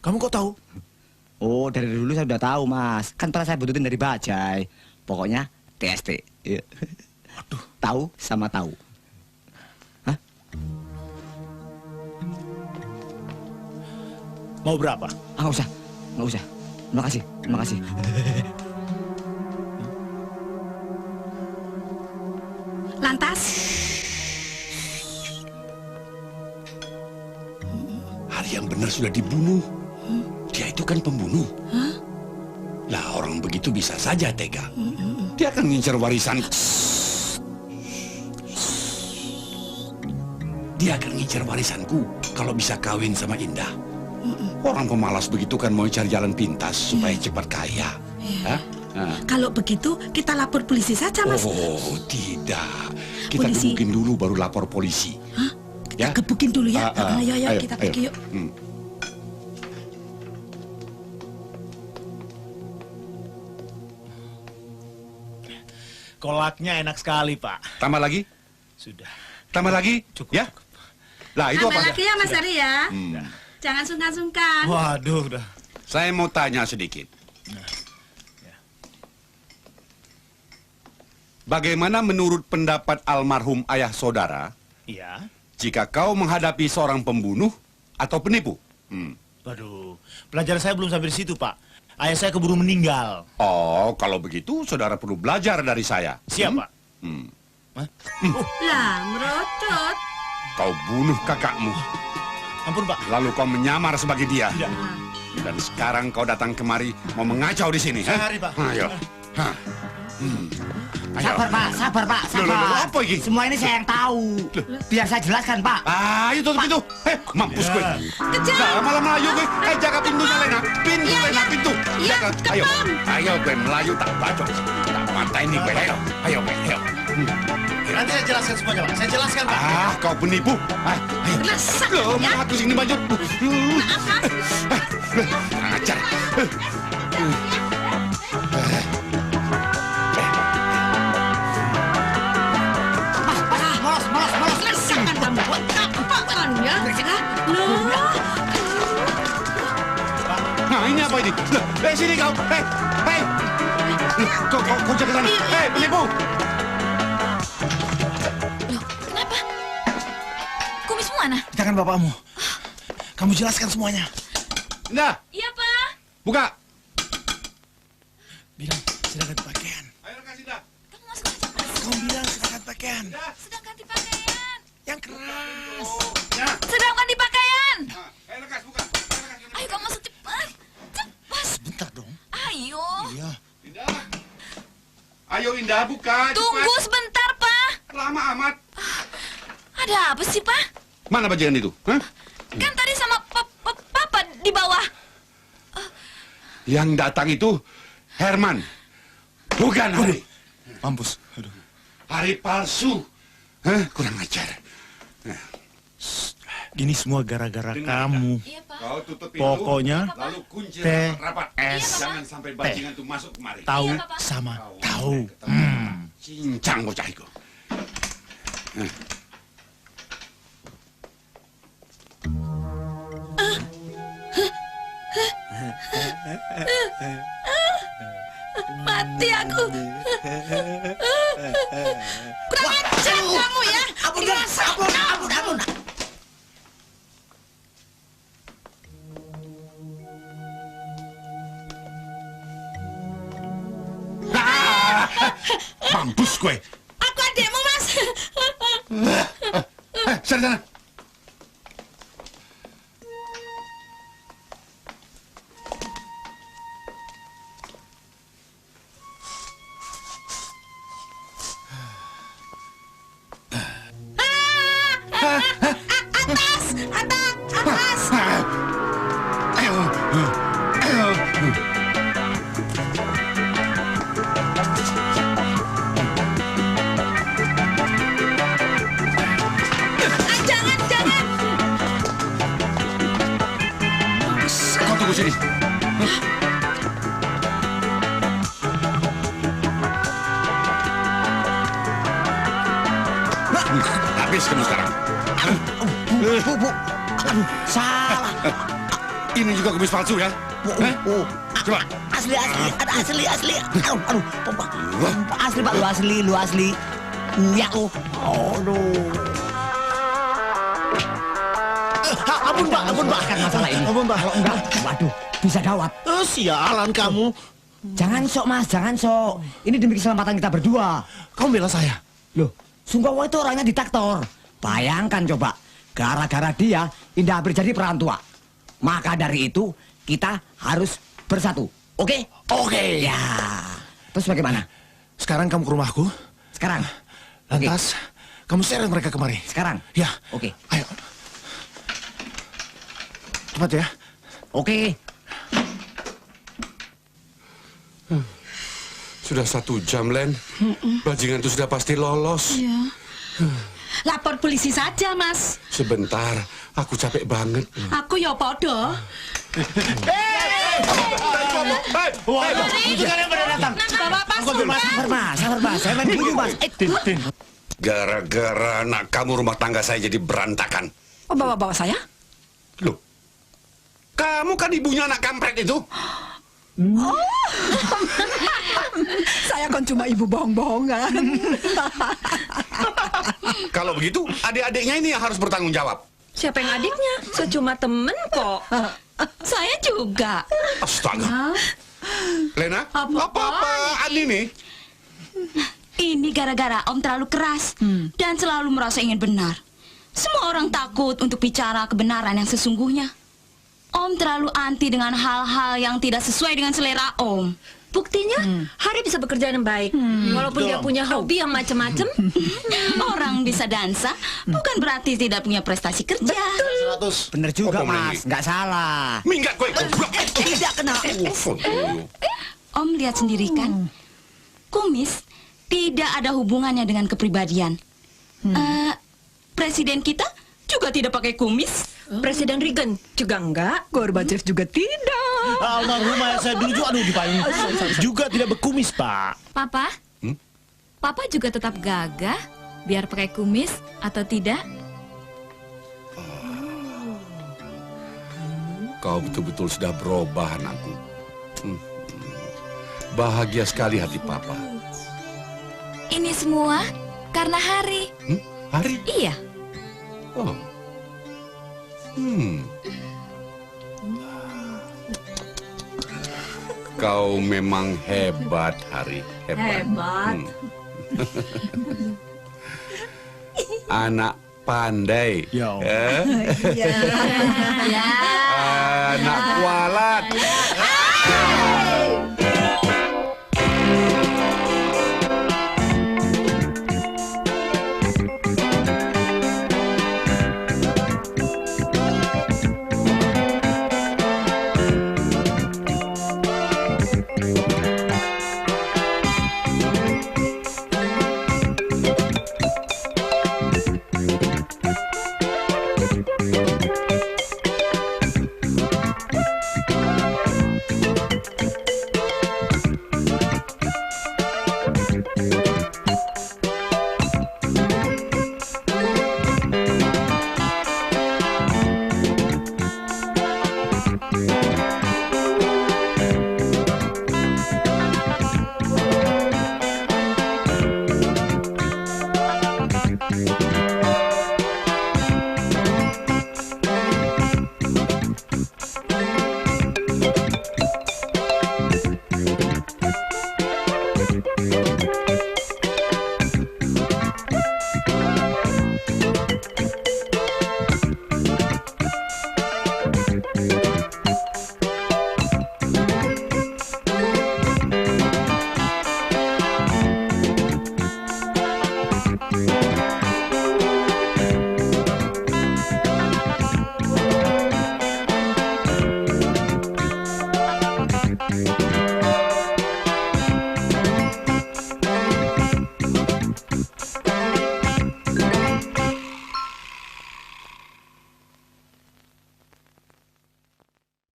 kamu kok tahu? Oh, dari dulu saya udah tahu, Mas. Kan pernah saya butuhin dari Bajai. Pokoknya TST. Iya. Aduh. Tahu sama tahu. Hah? Mau berapa? Ah, nggak usah. Terima kasih. Lantas? Hari yang benar sudah dibunuh. Dia itu kan pembunuh. Lah, orang begitu bisa saja tega. Dia akan ngincar warisan. Dia akan ngincar warisanku kalau bisa kawin sama Indah. Orang pemalas begitu kan mau cari jalan pintas supaya cepat kaya. Hah? Kalau begitu kita lapor polisi saja, Mas. Oh, tidak. Kita Polisi. gebukin dulu baru lapor polisi. Hah? Kita gebukin dulu ya. Ayo, kita pergi yuk. Kolaknya enak sekali, Pak. Tambah lagi? Sudah. Tambah lagi? Cukup. Ya? Lah, itu Tambah apa? lagi ya, Mas Ari ya. Jangan sungkan-sungkan. Waduh, udah. Saya mau tanya sedikit. Bagaimana menurut pendapat almarhum ayah saudara Iya. jika kau menghadapi seorang pembunuh atau penipu? Waduh, pelajaran saya belum sampai di situ, Pak. Ayah saya keburu meninggal. Oh, kalau begitu saudara perlu belajar dari saya. Siap, Pak. Lah, merocot. kau bunuh kakakmu. Ampun, Pak. Lalu kau menyamar sebagai dia. Tidak. Dan sekarang kau datang kemari mau mengacau di sini. Sehari, Pak. Ayo. Hah. Ayo. Sabar, Pak. Sabar, Pak. Sabar. Loh, apa ini? Semua ini saya yang tahu. Biar saya jelaskan, Pak. Ayo tutup pintu. Mampus gue. Jangan malah melayu gue. Jaga pintunya, Lena. Pintu, Lena, pintu. Jaga. Ayo. Ayo, gue melayu tak bacok. Tak mata ini gue. Ayo. Ayo, gue. Ayo. Nanti saya jelaskan semuanya, Pak. Saya jelaskan, Pak. Kau penipu. Ayo. Loh, mau aku sini bajut. Ajar. Nah, ini apa ini? Sini kau. Kau jaga sana. Penipu. Kenapa? Kumismu mana? Jangan bapakmu. Kamu jelaskan semuanya. Indah. Iya, Pak. Buka. Bilang sedang ganti pakaian. Ayo kasih Indah. Kamu masuk aja, Mas. Kamu bilang sedang ganti pakaian. Sedang ganti pakaian. Yang keras. Sedang ganti pakaian. Ayo lekas buka. Ayo kamu masuk cepat. Cepat. Sebentar dong. Ayo. Iya. Indah. Ayo Indah buka. Tunggu cepat. sebentar, Pak. Lama amat. Ada apa sih, Pak? Mana bajingan itu? Hah? Kan tadi sama Papa di bawah. Yang datang itu Herman. Bukan Hari. Mampus. Aduh. Hari palsu. Hah? Kurang ajar. Ini semua gara-gara kamu. Iya, Pak. Kau tutup pintu. Pokoknya Lalu kunci T, rapat. S, Jangan sampai bajingan itu masuk kemari. tahu Iya, Bapak. sama tahu. Cincang bocah itu. Mati aku. Kurang ajar kamu ya. Ampun. Mampus gue. Aku adekmu, Mas. Sana. Atas. Jangan. Kau tunggu sini. Habis kamu sekarang. Bu. Aduh, salah. Ini juga kumis palsu ya? Coba. Asli. Aduh. Asli, Pak. Lu asli. Ya, lu. Aduh. Ampun, Pak. Akan masalah ini. Ampun, Pak. Kalau enggak, waduh, bisa gawat. Sialan kamu. Jangan sok, Mas. Jangan sok. Ini demi keselamatan kita berdua. Kamu bela saya. Loh, Sungkowo itu orangnya diktator. Bayangkan coba, gara-gara dia, Indah hampir jadi perantua. Maka dari itu, kita harus bersatu. Oke? Oke. Ya. Terus bagaimana? Sekarang kamu ke rumahku. Sekarang? Lantas, kamu seret mereka kemari. Sekarang? Ya. Oke. Ayo. Cepat ya. Oke. Sudah 1 jam, Len. Bajingan itu sudah pasti lolos. Iya. Lapor polisi saja, Mas. Sebentar, aku capek banget. Aku ya podo. Itu kalian pada datang. Bapak pas. Sabar, Mas. Saya main dulu, Mas. Tin. Gara-gara anak kamu rumah tangga saya jadi berantakan. Oh, bawa saya? Loh, kamu kan ibunya anak kampret itu. Saya kan cuma ibu bohong-bohongan. Kalau begitu, adik-adiknya ini yang harus bertanggung jawab. Siapa yang adiknya? Saya cuma temen kok. Saya juga. Astaga. Lena, apa-apaan ini? Ini gara-gara Om terlalu keras dan selalu merasa ingin benar. Semua orang takut untuk bicara kebenaran yang sesungguhnya. Om terlalu anti dengan hal-hal yang tidak sesuai dengan selera Om. Buktinya, Hari bisa bekerja dengan baik. Walaupun dia punya hobi yang macam-macam. Orang bisa dansa, bukan berarti tidak punya prestasi kerja. Bener juga, Mas. Nggak salah. Minggat gue. Tidak kena. Om lihat sendiri kan, kumis tidak ada hubungannya dengan kepribadian. Presiden kita juga tidak pakai kumis. Presiden Reagan juga enggak. Gorbachev juga tidak. Almarhumah saya dulu juga, aduh dipayung. Juga tidak berkumis, Pak. Papa? Papa juga tetap gagah, biar pakai kumis atau tidak? Kau betul-betul sudah berubah, anakku. Bahagia sekali hati Papa. Ini semua karena Hari. Hari? Iya. Oh. Kau memang hebat, Hari. Hebat. Anak pandai. Ya. Anak kualat.